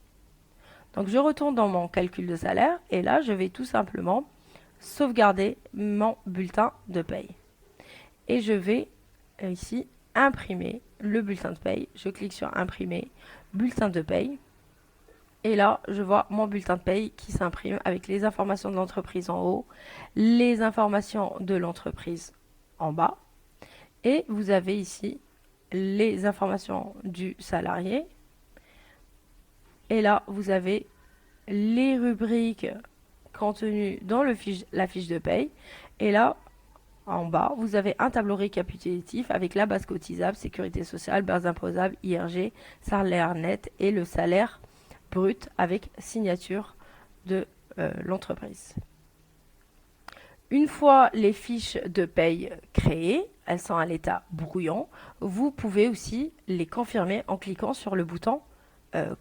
Donc je retourne dans mon calcul de salaire et là, je vais tout simplement sauvegarder mon bulletin de paye. Et je vais ici imprimer le bulletin de paye. Je clique sur imprimer bulletin de paye. Et là, je vois mon bulletin de paye qui s'imprime avec les informations de l'entreprise en haut, les informations de l'entreprise en bas. Et vous avez ici les informations du salarié. Et là, vous avez les rubriques contenues dans la fiche de paye. Et là, en bas, vous avez un tableau récapitulatif avec la base cotisable, sécurité sociale, base imposable, IRG, salaire net et le salaire brut avec signature de l'entreprise. Une fois les fiches de paye créées, elles sont à l'état brouillon, vous pouvez aussi les confirmer en cliquant sur le bouton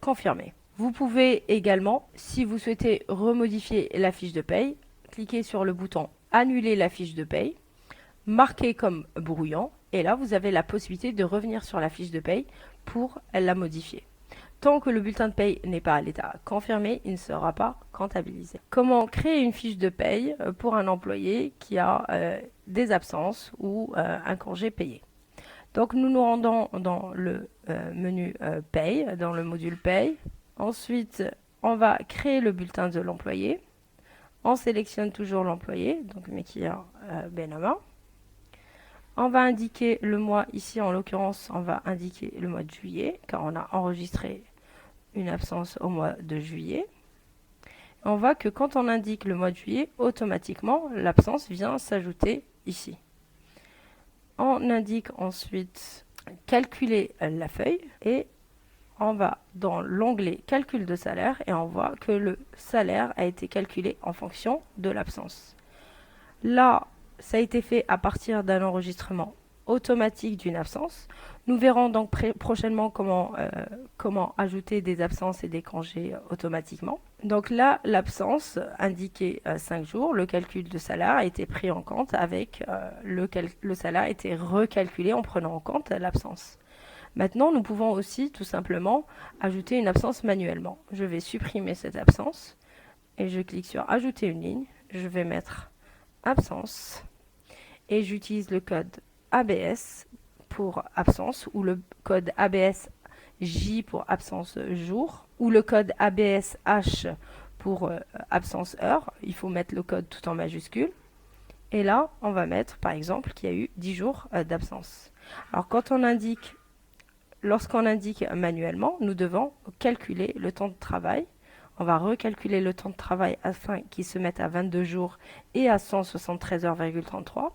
confirmer. Vous pouvez également, si vous souhaitez remodifier la fiche de paye, cliquer sur le bouton annuler la fiche de paye, marquer comme brouillon, et là vous avez la possibilité de revenir sur la fiche de paye pour la modifier. Tant que le bulletin de paye n'est pas à l'état confirmé, il ne sera pas comptabilisé. Comment créer une fiche de paye pour un employé qui a des absences ou un congé payé? Donc nous nous rendons dans le menu paye, dans le module paye. Ensuite, on va créer le bulletin de l'employé. On sélectionne toujours l'employé, donc Mekia Benama. On va indiquer le mois, ici en l'occurrence, on va indiquer le mois de juillet, car on a enregistré une absence au mois de juillet. On voit que quand on indique le mois de juillet, automatiquement, l'absence vient s'ajouter ici. On indique ensuite calculer la feuille et on va dans l'onglet calcul de salaire et on voit que le salaire a été calculé en fonction de l'absence. Là, ça a été fait à partir d'un enregistrement automatique d'une absence. Nous verrons donc prochainement comment ajouter des absences et des congés automatiquement. Donc là, l'absence indiquée 5 jours, le calcul de salaire a été pris en compte avec le salaire a été recalculé en prenant en compte l'absence. Maintenant, nous pouvons aussi tout simplement ajouter une absence manuellement. Je vais supprimer cette absence et je clique sur ajouter une ligne. Je vais mettre absence et j'utilise le code ABS pour absence ou le code ABS J pour absence jour ou le code ABS H pour absence heure. Il faut mettre le code tout en majuscule. Et là, on va mettre par exemple qu'il y a eu 10 jours d'absence. Alors lorsqu'on indique manuellement, nous devons calculer le temps de travail. On va recalculer le temps de travail afin qu'il se mette à 22 jours et à 173 heures,33.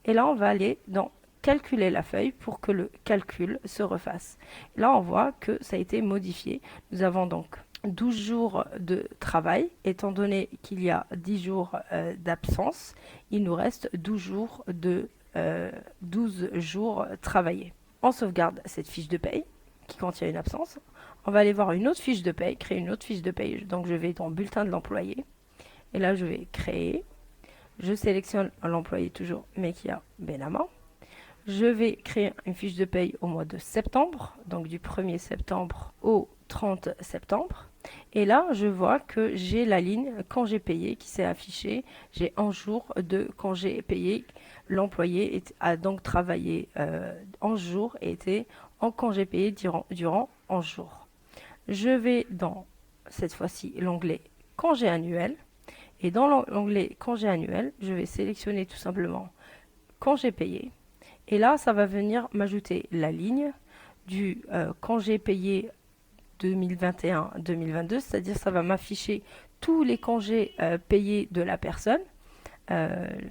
Et là, on va aller dans calculer la feuille pour que le calcul se refasse. Là, on voit que ça a été modifié. Nous avons donc 12 jours de travail. Étant donné qu'il y a 10 jours d'absence, il nous reste 12 jours travaillés. On sauvegarde cette fiche de paye qui contient une absence. On va aller voir une autre fiche de paye, créer une autre fiche de paye. Donc je vais dans bulletin de l'employé. Et là, je vais créer. Je sélectionne l'employé toujours Mekia Benama. Je vais créer une fiche de paye au mois de septembre, donc du 1er septembre au 30 septembre. Et là, je vois que j'ai la ligne congé payé qui s'est affichée. J'ai 11 jours de congé payé. L'employé a donc travaillé 11 jours et était en congé payé durant 11 jours. Je vais dans, cette fois-ci, l'onglet congé annuel. Et dans l'onglet congé annuel, je vais sélectionner tout simplement congé payé. Et là, ça va venir m'ajouter la ligne du congé payé 2021-2022, c'est-à-dire ça va m'afficher tous les congés payés de la personne,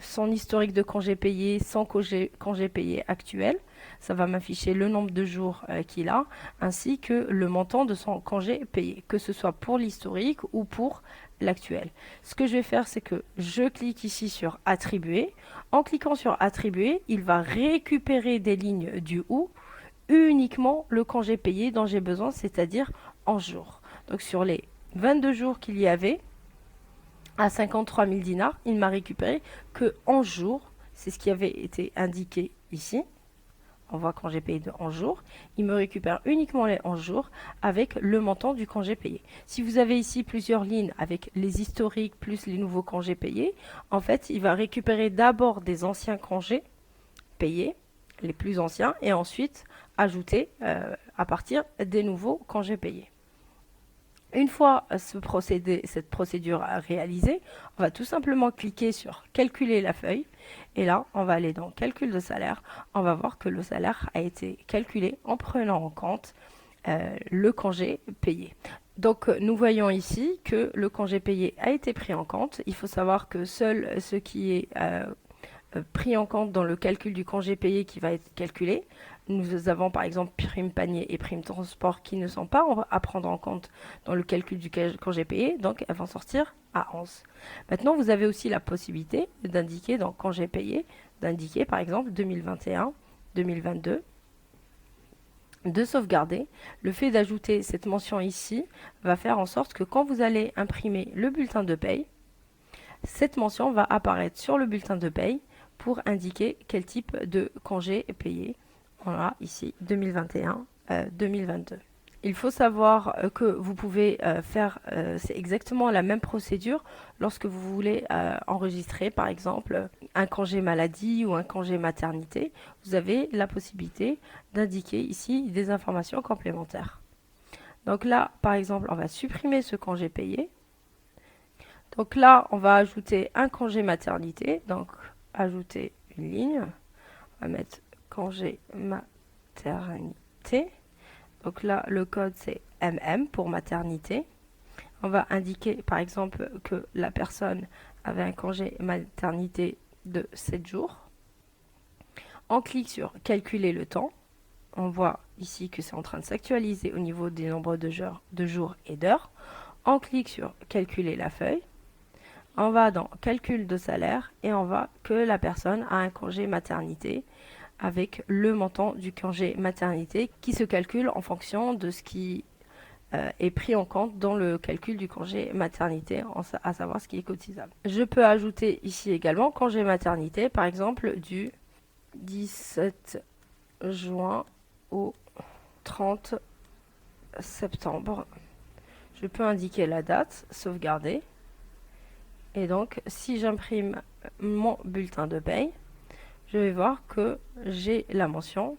son historique de congés payés, son congé payé actuel. Ça va m'afficher le nombre de jours qu'il a, ainsi que le montant de son congé payé, que ce soit pour l'historique ou pour l'actuel. Ce que je vais faire, c'est que je clique ici sur Attribuer. En cliquant sur Attribuer, il va récupérer des lignes du OU uniquement le congé payé dont j'ai besoin, c'est-à-dire en jours. Donc sur les 22 jours qu'il y avait, à 53 000 dinars, il m'a récupéré que 11 jours. C'est ce qui avait été indiqué ici. On voit congé payé de 11 jours. Il me récupère uniquement les 11 jours avec le montant du congé payé. Si vous avez ici plusieurs lignes avec les historiques plus les nouveaux congés payés, en fait, il va récupérer d'abord des anciens congés payés, les plus anciens, et ensuite ajouter à partir des nouveaux congés payés. Une fois cette procédure réalisée, on va tout simplement cliquer sur calculer la feuille et là on va aller dans calcul de salaire. On va voir que le salaire a été calculé en prenant en compte le congé payé. Donc nous voyons ici que le congé payé a été pris en compte. Il faut savoir que seul ce qui est pris en compte dans le calcul du congé payé qui va être calculé. Nous avons par exemple prime panier et prime transport qui ne sont pas à prendre en compte dans le calcul du congé payé, donc elles vont sortir à 11. Maintenant, vous avez aussi la possibilité d'indiquer dans congé payé, d'indiquer par exemple 2021, 2022, de sauvegarder. Le fait d'ajouter cette mention ici va faire en sorte que quand vous allez imprimer le bulletin de paye, cette mention va apparaître sur le bulletin de paye pour indiquer quel type de congé est payé. On a ici 2021-2022. Il faut savoir que vous pouvez faire, c'est exactement la même procédure lorsque vous voulez enregistrer par exemple un congé maladie ou un congé maternité. Vous avez la possibilité d'indiquer ici des informations complémentaires. Donc là, par exemple, on va supprimer ce congé payé. Donc là, on va ajouter un congé maternité. Donc, ajouter une ligne. On va mettre congé maternité. Donc là, le code, c'est MM pour maternité. On va indiquer, par exemple, que la personne avait un congé maternité de 7 jours. On clique sur calculer le temps. On voit ici que c'est en train de s'actualiser au niveau des nombres de jours et d'heures. On clique sur calculer la feuille. On va dans calcul de salaire et on voit que la personne a un congé maternité avec le montant du congé maternité qui se calcule en fonction de ce qui est pris en compte dans le calcul du congé maternité, à savoir ce qui est cotisable. Je peux ajouter ici également congé maternité, par exemple du 17 juin au 30 septembre. Je peux indiquer la date, sauvegarder. Et donc, si j'imprime mon bulletin de paye, je vais voir que j'ai la mention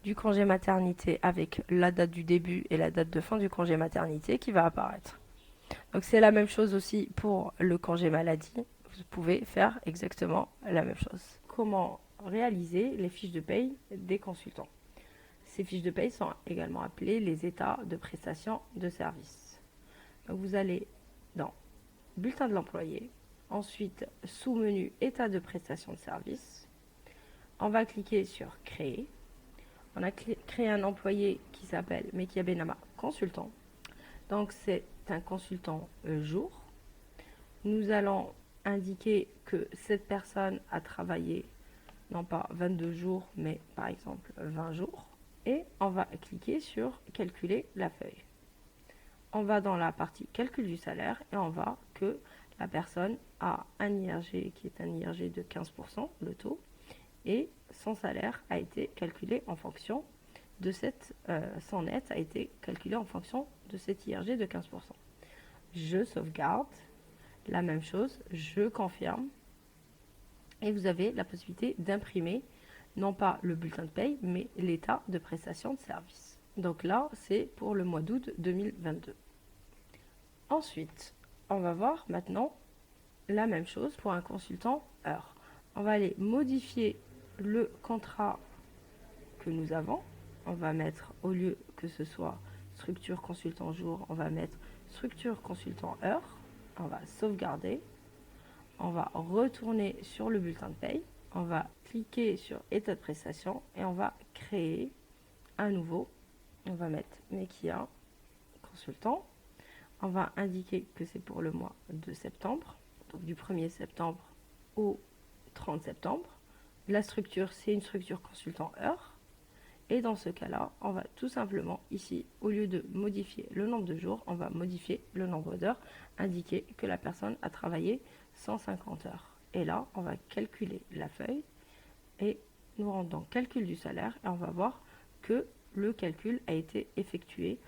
du congé maternité avec la date du début et la date de fin du congé maternité qui va apparaître. Donc, c'est la même chose aussi pour le congé maladie. Vous pouvez faire exactement la même chose. Comment réaliser les fiches de paye des consultants? Ces fiches de paye sont également appelées les états de prestation de service. Donc, vous allez dans bulletin de l'employé, ensuite sous-menu état de prestation de service. On va cliquer sur créer. On a créé un employé qui s'appelle Mekia Benama consultant. Donc c'est un consultant jour. Nous allons indiquer que cette personne a travaillé non pas 22 jours mais par exemple 20 jours. Et on va cliquer sur calculer la feuille. On va dans la partie calcul du salaire et on voit que la personne a un IRG qui est un IRG de 15%, le taux, et son salaire a été calculé en fonction de son net a été calculé en fonction de cet IRG de 15%. Je sauvegarde, la même chose, je confirme, et vous avez la possibilité d'imprimer non pas le bulletin de paye, mais l'état de prestation de service. Donc là, c'est pour le mois d'août 2022. Ensuite, on va voir maintenant la même chose pour un consultant heure. On va aller modifier le contrat que nous avons. on va mettre, au lieu que ce soit structure consultant jour, on va mettre structure consultant heure. On va sauvegarder. On va retourner sur le bulletin de paye. On va cliquer sur état de prestation et on va créer un nouveau. On va mettre Mekia consultant. On va indiquer que c'est pour le mois de septembre, donc du 1er septembre au 30 septembre. La structure, c'est une structure consultant heure. Et dans ce cas-là, on va tout simplement ici, au lieu de modifier le nombre de jours, on va modifier le nombre d'heures, indiquer que la personne a travaillé 150 heures. Et là, on va calculer la feuille et nous rentrons dans calcul du salaire et on va voir que le calcul a été effectué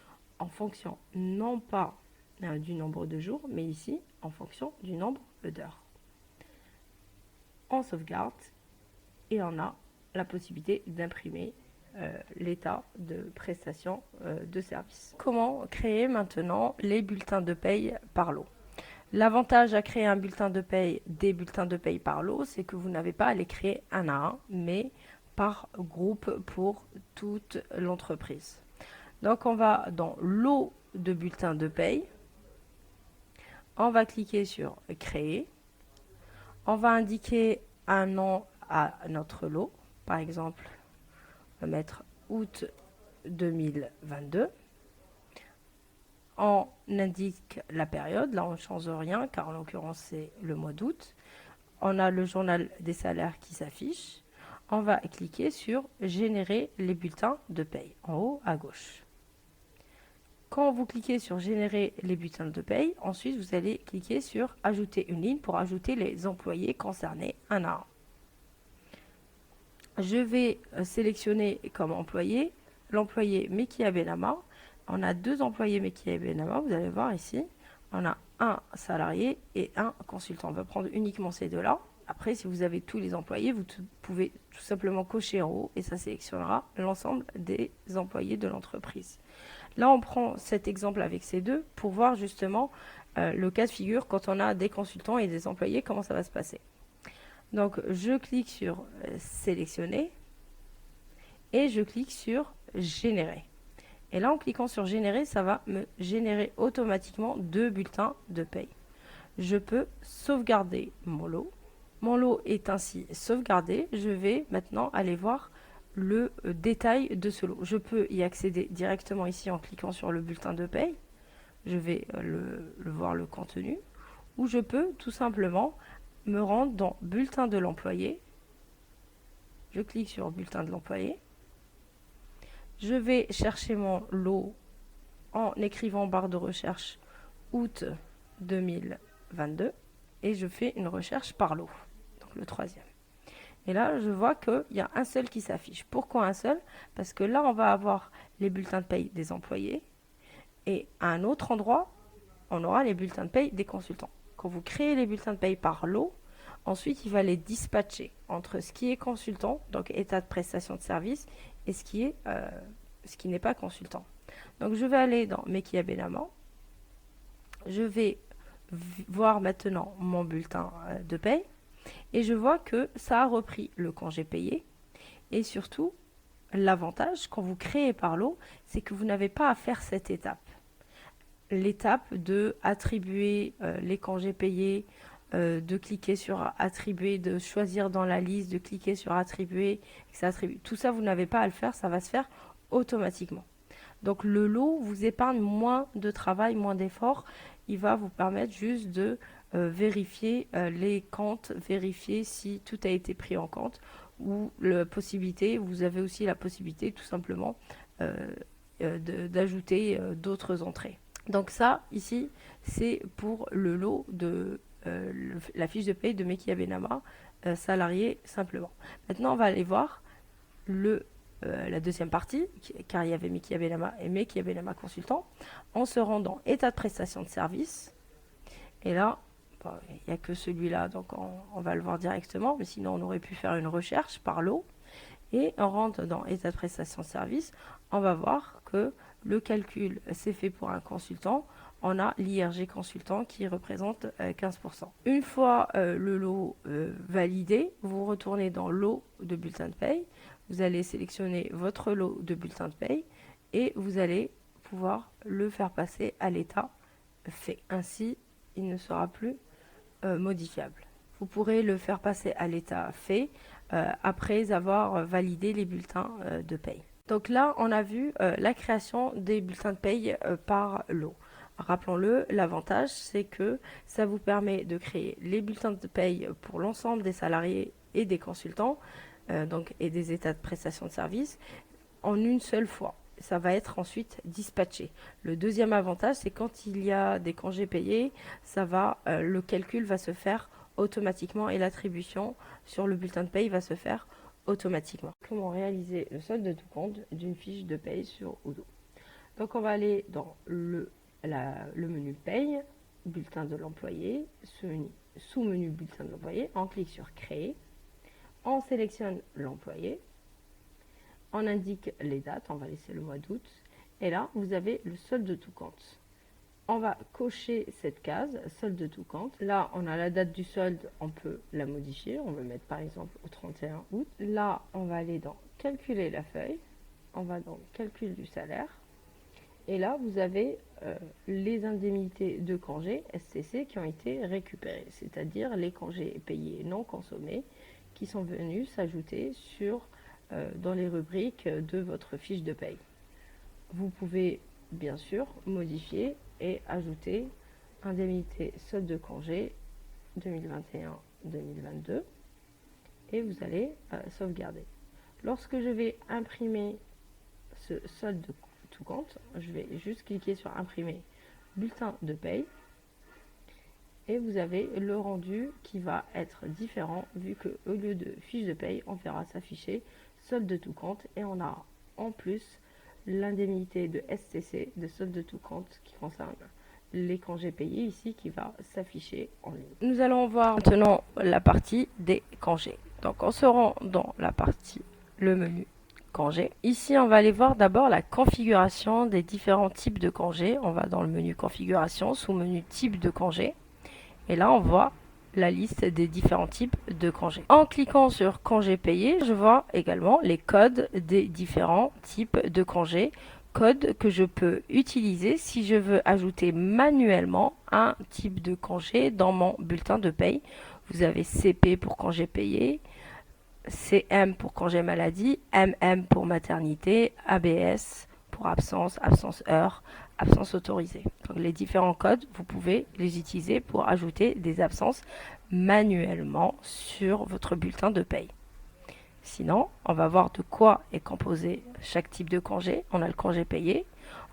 en fonction non pas du nombre de jours, mais ici en fonction du nombre d'heures. On sauvegarde et on a la possibilité d'imprimer l'état de prestation de service. Comment créer maintenant les bulletins de paye par lot? L'avantage à créer un bulletin de paye, des bulletins de paye par lot, c'est que vous n'avez pas à les créer un à un, mais par groupe pour toute l'entreprise. Donc on va dans lot de bulletins de paye, on va cliquer sur créer, on va indiquer un nom à notre lot, par exemple on va mettre août 2022. On indique la période, là on ne change rien car en l'occurrence c'est le mois d'août. On a le journal des salaires qui s'affiche. On va cliquer sur générer les bulletins de paye en haut à gauche. Quand vous cliquez sur générer les bulletins de paye, ensuite vous allez cliquer sur ajouter une ligne pour ajouter les employés concernés un à un. Je vais sélectionner comme employé l'employé Mekia Benama. On a deux employés Mekia Benama, vous allez voir ici. On a un salarié et un consultant. On va prendre uniquement ces deux-là. Après, si vous avez tous les employés, vous pouvez tout simplement cocher en haut et ça sélectionnera l'ensemble des employés de l'entreprise. Là, on prend cet exemple avec ces deux pour voir justement le cas de figure quand on a des consultants et des employés, comment ça va se passer. Donc, je clique sur sélectionner et je clique sur générer. Et là, en cliquant sur générer, ça va me générer automatiquement deux bulletins de paye. Je peux sauvegarder mon lot. Mon lot est ainsi sauvegardé. Je vais maintenant aller voir le détail de ce lot. Je peux y accéder directement ici en cliquant sur le bulletin de paye. Je vais voir le contenu. Ou je peux tout simplement me rendre dans bulletin de l'employé. Je clique sur bulletin de l'employé. Je vais chercher mon lot en écrivant en barre de recherche août 2022 et je fais une recherche par lot, donc le troisième. Et là, je vois qu'il y a un seul qui s'affiche. Pourquoi un seul? Parce que là, on va avoir les bulletins de paye des employés et à un autre endroit, on aura les bulletins de paye des consultants. Quand vous créez les bulletins de paye par lot, ensuite, il va les dispatcher entre ce qui est consultant, donc état de prestation de service, et ce qui n'est pas consultant. Donc, je vais aller dans Mekia Benama. Je vais voir maintenant mon bulletin de paye. Et je vois que ça a repris le congé payé. Et surtout, l'avantage, quand vous créez par lot, c'est que vous n'avez pas à faire cette étape. L'étape de attribuer les congés payés, de cliquer sur attribuer, de choisir dans la liste, de cliquer sur attribuer, tout ça vous n'avez pas à le faire, ça va se faire automatiquement. Donc le lot vous épargne moins de travail, moins d'efforts, il va vous permettre juste de vérifier les comptes, vérifier si tout a été pris en compte ou vous avez aussi la possibilité tout simplement d'ajouter d'autres entrées. Donc ça ici c'est pour le lot de la fiche de paye de Mekia Benama, salarié simplement. Maintenant, on va aller voir la deuxième partie, car il y avait Mekia Benama et Mekia Benama consultant. On se rend dans état de prestation de service. Et là, bon, il n'y a que celui-là, donc on va le voir directement, mais sinon on aurait pu faire une recherche par lot. Et on rentre dans état de prestation de service. On va voir que le calcul s'est fait pour un consultant. On a l'IRG consultant qui représente 15%. Une fois le lot validé, vous retournez dans lot de bulletin de paye. Vous allez sélectionner votre lot de bulletins de paye et vous allez pouvoir le faire passer à l'état fait. Ainsi, il ne sera plus modifiable. Vous pourrez le faire passer à l'état fait après avoir validé les bulletins de paye. Donc là, on a vu la création des bulletins de paye par lot. Rappelons-le, l'avantage, c'est que ça vous permet de créer les bulletins de paye pour l'ensemble des salariés et des consultants et des états de prestation de service en une seule fois. Ça va être ensuite dispatché. Le deuxième avantage, c'est quand il y a des congés payés, le calcul va se faire automatiquement et l'attribution sur le bulletin de paye va se faire automatiquement. Comment réaliser le solde de tout compte d'une fiche de paye sur Odoo? Donc on va aller dans le menu paye, bulletin de l'employé, sous-menu bulletin de l'employé, on clique sur créer, on sélectionne l'employé, on indique les dates, on va laisser le mois d'août, et là vous avez le solde de tout compte. On va cocher cette case, solde de tout compte. Là, on a la date du solde, on peut la modifier. On va mettre par exemple au 31 août. Là, on va aller dans calculer la feuille. On va dans calcul du salaire. Et là, vous avez les indemnités de congés STC qui ont été récupérées, c'est-à-dire les congés payés non consommés qui sont venus s'ajouter dans les rubriques de votre fiche de paye. Vous pouvez bien sûr modifier et ajouter indemnité solde de congé 2021-2022 et vous allez sauvegarder. Lorsque je vais imprimer ce solde de tout compte, je vais juste cliquer sur imprimer bulletin de paye et vous avez le rendu qui va être différent vu que au lieu de fiche de paye, on verra s'afficher solde de tout compte et on a en plus l'indemnité de STC, de solde de tout compte, qui concerne les congés payés ici, qui va s'afficher en ligne. Nous allons voir maintenant la partie des congés. Donc on se rend dans le menu congés. Ici, on va aller voir d'abord la configuration des différents types de congés. On va dans le menu configuration, sous-menu type de congés. Et là, on voit la liste des différents types de congés. En cliquant sur congés payés, je vois également les codes des différents types de congés, codes que je peux utiliser si je veux ajouter manuellement un type de congé dans mon bulletin de paye. Vous avez CP pour congés payés, CM pour congé maladie, MM pour maternité, ABS pour absence, absence heure, absence autorisée. Donc les différents codes, vous pouvez les utiliser pour ajouter des absences manuellement sur votre bulletin de paye. Sinon, on va voir de quoi est composé chaque type de congé. On a le congé payé.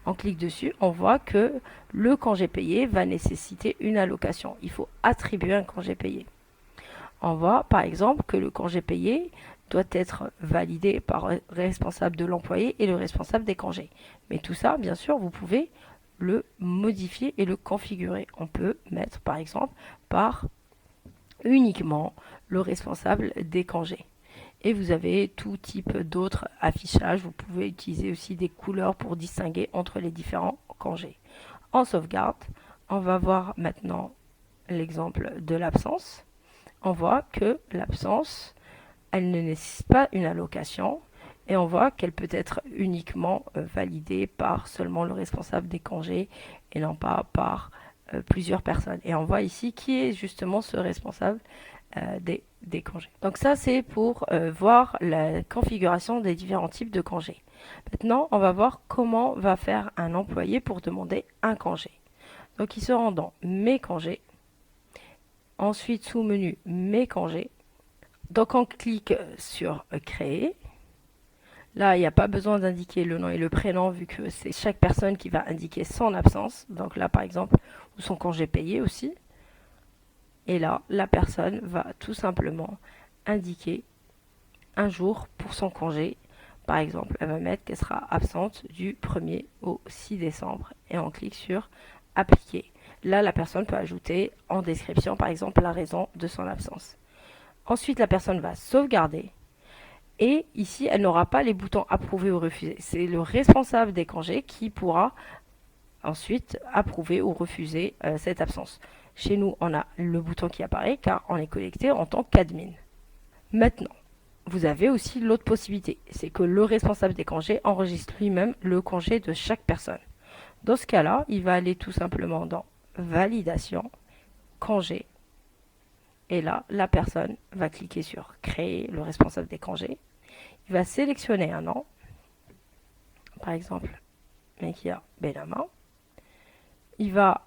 On clique dessus, on voit que le congé payé va nécessiter une allocation. Il faut attribuer un congé payé. On voit par exemple que le congé payé doit être validé par le responsable de l'employé et le responsable des congés. Mais tout ça, bien sûr, vous pouvez le modifier et le configurer. On peut mettre par exemple par uniquement le responsable des congés. Et vous avez tout type d'autres affichages. Vous pouvez utiliser aussi des couleurs pour distinguer entre les différents congés. En sauvegarde, on va voir maintenant l'exemple de l'absence. On voit que l'absence, elle ne nécessite pas une allocation et on voit qu'elle peut être uniquement validée par seulement le responsable des congés et non pas par plusieurs personnes. Et on voit ici qui est justement ce responsable des congés. Donc ça, c'est pour voir la configuration des différents types de congés. Maintenant, on va voir comment va faire un employé pour demander un congé. Donc il se rend dans Mes congés. Ensuite, sous menu Mes congés. Donc on clique sur Créer. Là, il n'y a pas besoin d'indiquer le nom et le prénom vu que c'est chaque personne qui va indiquer son absence. Donc là, par exemple, ou son congé payé aussi. Et là, la personne va tout simplement indiquer un jour pour son congé. Par exemple, elle va mettre qu'elle sera absente du 1er au 6 décembre. Et on clique sur Appliquer. Là, la personne peut ajouter en description, par exemple, la raison de son absence. Ensuite, la personne va sauvegarder. Et ici, elle n'aura pas les boutons approuver ou refuser. C'est le responsable des congés qui pourra ensuite approuver ou refuser cette absence. Chez nous, on a le bouton qui apparaît car on est connecté en tant qu'admin. Maintenant, vous avez aussi l'autre possibilité, c'est que le responsable des congés enregistre lui-même le congé de chaque personne. Dans ce cas-là, il va aller tout simplement dans Validation, Congé, et là, la personne va cliquer sur Créer le responsable des congés. Il va sélectionner un nom, par exemple Mekia Benama. Il va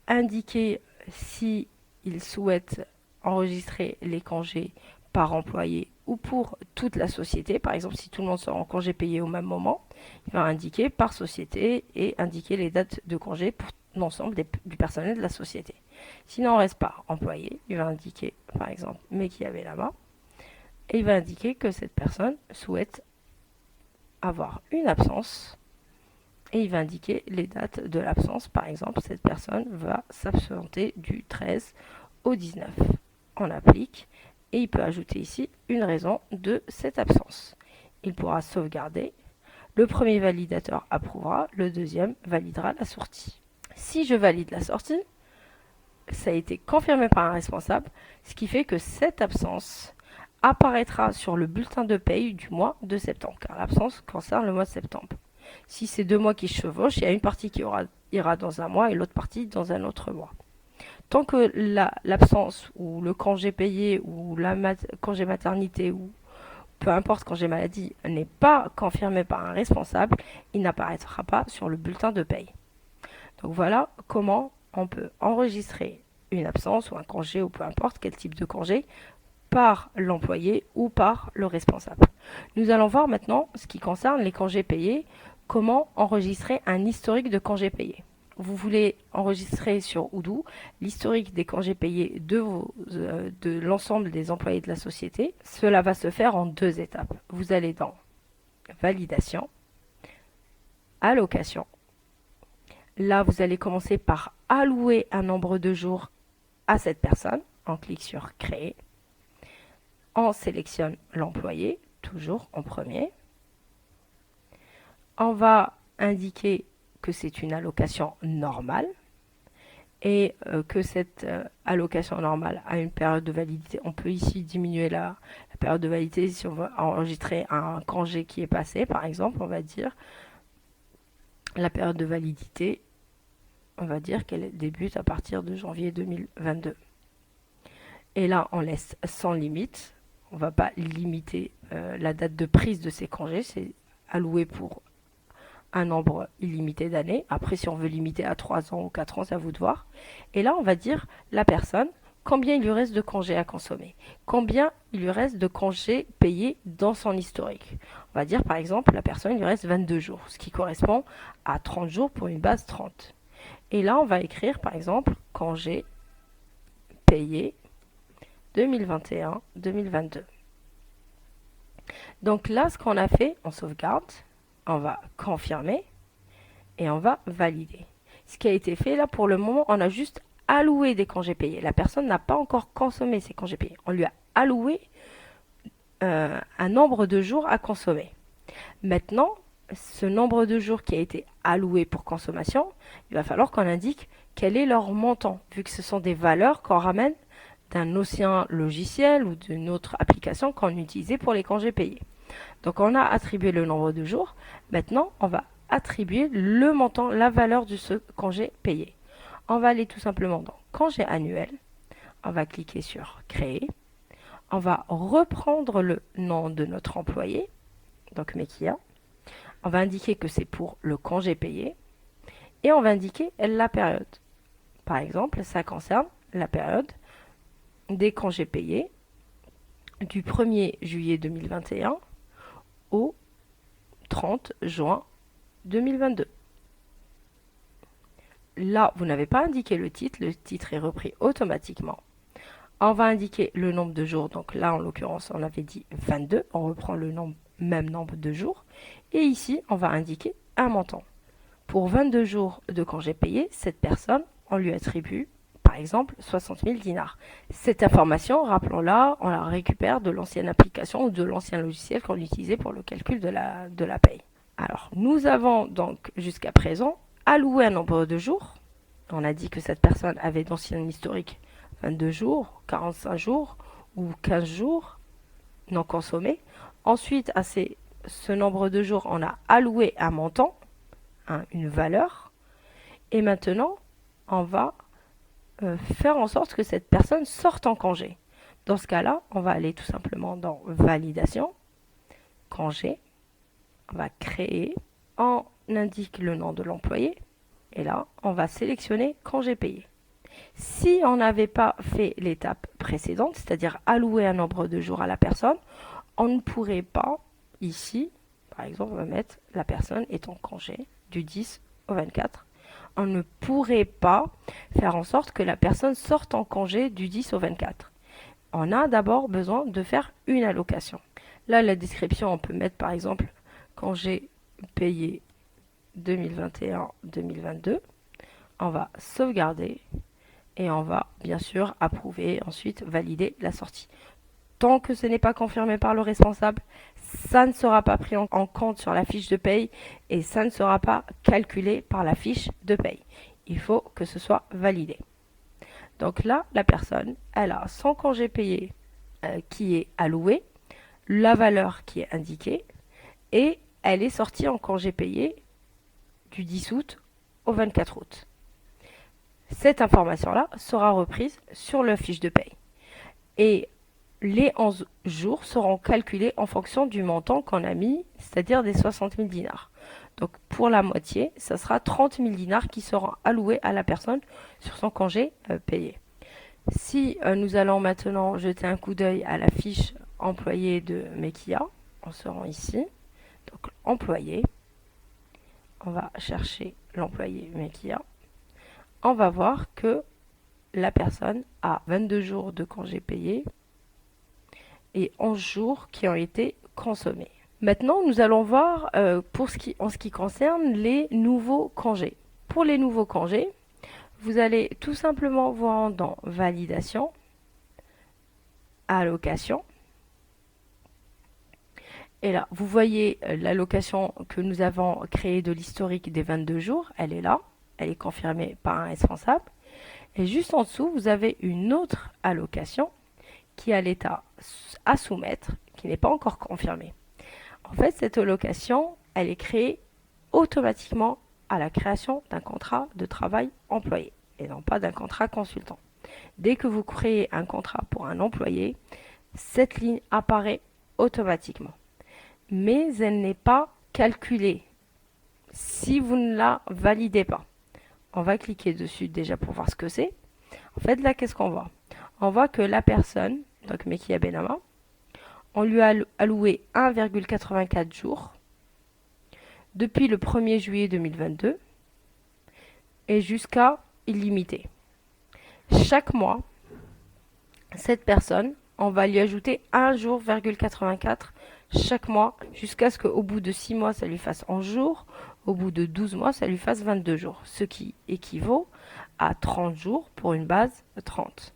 indiquer si il souhaite enregistrer les congés par employé ou pour toute la société. Par exemple, si tout le monde sort en congé payé au même moment, il va indiquer par société et indiquer les dates de congé pour l'ensemble du personnel de la société. S'il n'en reste pas employé, il va indiquer par exemple Mekia Benama et il va indiquer que cette personne souhaite avoir une absence et il va indiquer les dates de l'absence. Par exemple, cette personne va s'absenter du 13 au 19. On applique et il peut ajouter ici une raison de cette absence. Il pourra sauvegarder. Le premier validateur approuvera, le deuxième validera la sortie. Si je valide la sortie, ça a été confirmé par un responsable, ce qui fait que cette absence apparaîtra sur le bulletin de paye du mois de septembre, car l'absence concerne le mois de septembre. Si c'est 2 mois qui se chevauchent, il y a une partie qui ira dans un mois et l'autre partie dans un autre mois. Tant que l'absence ou le congé payé ou congé maternité ou peu importe congé maladie n'est pas confirmé par un responsable, il n'apparaîtra pas sur le bulletin de paye. Donc voilà comment on peut enregistrer une absence ou un congé ou peu importe quel type de congé par l'employé ou par le responsable. Nous allons voir maintenant ce qui concerne les congés payés, comment enregistrer un historique de congés payés. Vous voulez enregistrer sur Odoo l'historique des congés payés de l'ensemble des employés de la société. Cela va se faire en 2 étapes. Vous allez dans Validation, Allocation. Là, vous allez commencer par allouer un nombre de jours à cette personne. On clique sur Créer. On sélectionne l'employé, toujours en premier. On va indiquer que c'est une allocation normale et que cette allocation normale a une période de validité. On peut ici diminuer la période de validité si on veut enregistrer un congé qui est passé, par exemple, on va dire la période de validité, on va dire qu'elle débute à partir de janvier 2022. Et là, on laisse sans limite. On ne va pas limiter la date de prise de ces congés, c'est alloué pour un nombre illimité d'années. Après, si on veut limiter à 3 ans ou 4 ans, c'est à vous de voir. Et là, on va dire la personne, combien il lui reste de congés à consommer, combien il lui reste de congés payés dans son historique. On va dire, par exemple, la personne, il lui reste 22 jours, ce qui correspond à 30 jours pour une base 30. Et là, on va écrire, par exemple, congés payés 2021-2022. Donc là, ce qu'on a fait, on sauvegarde, on va confirmer et on va valider. Ce qui a été fait là, pour le moment, on a juste alloué des congés payés. La personne n'a pas encore consommé ses congés payés. On lui a alloué un nombre de jours à consommer. Maintenant, ce nombre de jours qui a été alloué pour consommation, il va falloir qu'on indique quel est leur montant, vu que ce sont des valeurs qu'on ramène d'un ancien logiciel ou d'une autre application qu'on utilisait pour les congés payés. Donc on a attribué le nombre de jours. Maintenant, on va attribuer le montant, la valeur de ce congé payé. On va aller tout simplement dans congé annuel. On va cliquer sur Créer. On va reprendre le nom de notre employé, donc Mekia. On va indiquer que c'est pour le congé payé. Et on va indiquer la période. Par exemple, ça concerne la période des congés payés du 1er juillet 2021 au 30 juin 2022. Là, vous n'avez pas indiqué le titre est repris automatiquement. On va indiquer le nombre de jours, donc là en l'occurrence on avait dit 22, on reprend le même nombre de jours. Et ici, on va indiquer un montant. Pour 22 jours de congés payés, cette personne, on lui attribue par exemple 60 000 dinars. Cette information, rappelons-la, on la récupère de l'ancienne application ou de l'ancien logiciel qu'on utilisait pour le calcul de la paye. Alors, nous avons donc jusqu'à présent alloué un nombre de jours. On a dit que cette personne avait d'ancien historique 22 jours, 45 jours ou 15 jours. non consommés. Ensuite, à ce nombre de jours, on a alloué un montant, une valeur. Et maintenant, on va faire en sorte que cette personne sorte en congé. Dans ce cas-là, on va aller tout simplement dans validation, congé, on va créer, on indique le nom de l'employé et là, on va sélectionner congé payé. Si on n'avait pas fait l'étape précédente, c'est-à-dire allouer un nombre de jours à la personne, on ne pourrait pas, ici, par exemple, on va mettre la personne est en congé du 10 au 24. On ne pourrait pas faire en sorte que la personne sorte en congé du 10 au 24. On a d'abord besoin de faire une allocation. Là, la description, on peut mettre par exemple congé payé 2021-2022. On va sauvegarder et on va bien sûr approuver et ensuite valider la sortie. Tant que ce n'est pas confirmé par le responsable, ça ne sera pas pris en compte sur la fiche de paye et ça ne sera pas calculé par la fiche de paye. Il faut que ce soit validé. Donc là, la personne, elle a son congé payé qui est alloué, la valeur qui est indiquée et elle est sortie en congé payé du 10 août au 24 août. Cette information-là sera reprise sur la fiche de paye. Et les 11 jours seront calculés en fonction du montant qu'on a mis, c'est-à-dire des 60 000 dinars. Donc pour la moitié, ça sera 30 000 dinars qui seront alloués à la personne sur son congé payé. Si nous allons maintenant jeter un coup d'œil à la fiche employé de Mekia, on se rend ici. Donc employé, on va chercher l'employé Mekia. On va voir que la personne a 22 jours de congé payé et 11 jours qui ont été consommés. Maintenant, nous allons voir en ce qui concerne les nouveaux congés. Pour les nouveaux congés, vous allez tout simplement voir dans validation, allocation. Et là, vous voyez l'allocation que nous avons créée de l'historique des 22 jours. Elle est là. Elle est confirmée par un responsable. Et juste en dessous, vous avez une autre allocation qui a l'état à soumettre, qui n'est pas encore confirmée. En fait, cette allocation, elle est créée automatiquement à la création d'un contrat de travail employé et non pas d'un contrat consultant. Dès que vous créez un contrat pour un employé, cette ligne apparaît automatiquement. Mais elle n'est pas calculée si vous ne la validez pas. On va cliquer dessus déjà pour voir ce que c'est. En fait, là, qu'est-ce qu'on voit? On voit que la personne, donc Mekia Benama, on lui a alloué 1,84 jours depuis le 1er juillet 2022 et jusqu'à illimité. Chaque mois, cette personne, on va lui ajouter 1,84 jours chaque mois jusqu'à ce qu'au bout de 6 mois, ça lui fasse 11 jours. Au bout de 12 mois, ça lui fasse 22 jours, ce qui équivaut à 30 jours pour une base de 30.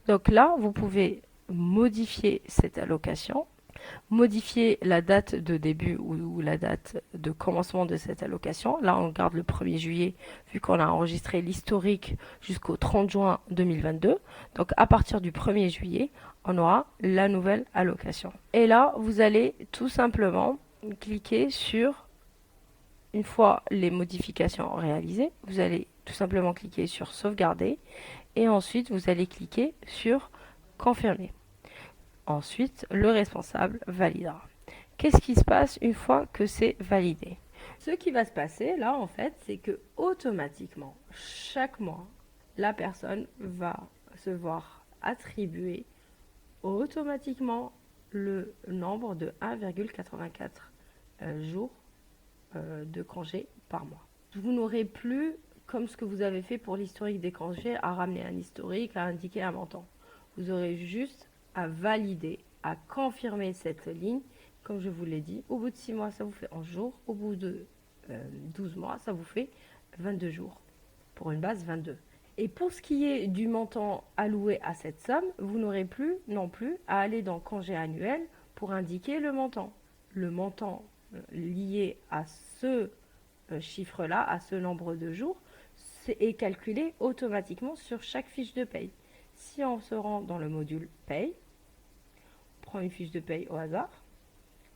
Donc là, vous pouvez modifier cette allocation, modifier la date de début ou la date de commencement de cette allocation. Là, on garde le 1er juillet vu qu'on a enregistré l'historique jusqu'au 30 juin 2022. Donc à partir du 1er juillet, on aura la nouvelle allocation. Et là, vous allez tout simplement cliquer sur, une fois les modifications réalisées, vous allez tout simplement cliquer sur sauvegarder et ensuite vous allez cliquer sur confirmer. Ensuite, le responsable validera. Qu'est-ce qui se passe une fois que c'est validé? Ce qui va se passer là, en fait, c'est que automatiquement, chaque mois, la personne va se voir attribuer automatiquement le nombre de 1,84 jours de congés par mois. Vous n'aurez plus, comme ce que vous avez fait pour l'historique des congés, à ramener un historique, à indiquer un montant. Vous aurez juste à valider, à confirmer cette ligne. Comme je vous l'ai dit, au bout de 6 mois, ça vous fait 11 jours. Au bout de 12 mois, ça vous fait 22 jours pour une base 22. Et pour ce qui est du montant alloué à cette somme, vous n'aurez plus non plus à aller dans congé annuel pour indiquer le montant. Le montant lié à ce chiffre-là, à ce nombre de jours, est calculé automatiquement sur chaque fiche de paye. Si on se rend dans le module paye, prend une fiche de paye au hasard,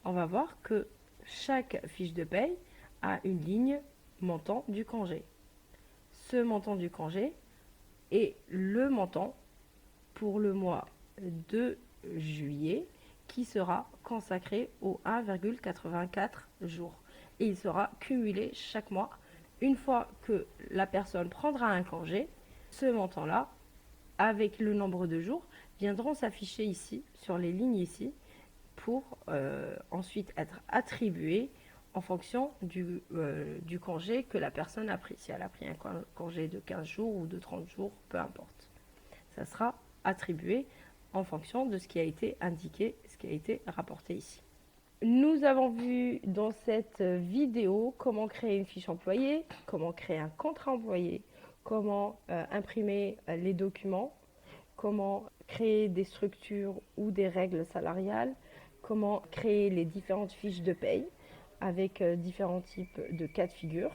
on va voir que chaque fiche de paye a une ligne montant du congé. Ce montant du congé est le montant pour le mois de juillet qui sera consacré aux 1,84 jours. Et il sera cumulé chaque mois. Une fois que la personne prendra un congé, ce montant-là, avec le nombre de jours, viendront s'afficher ici, sur les lignes ici, pour ensuite être attribués en fonction du congé que la personne a pris. Si elle a pris un congé de 15 jours ou de 30 jours, peu importe. Ça sera attribué en fonction de ce qui a été indiqué, ce qui a été rapporté ici. Nous avons vu dans cette vidéo comment créer une fiche employée, comment créer un contrat employé, comment imprimer les documents, comment créer des structures ou des règles salariales, comment créer les différentes fiches de paye avec différents types de cas de figure,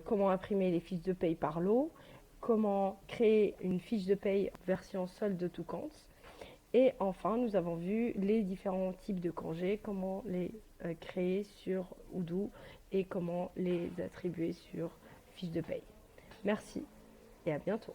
comment imprimer les fiches de paye par lot, comment créer une fiche de paye version solde de tout compte. Et enfin, nous avons vu les différents types de congés, comment les créer sur Odoo et comment les attribuer sur fiche de paye. Merci et à bientôt.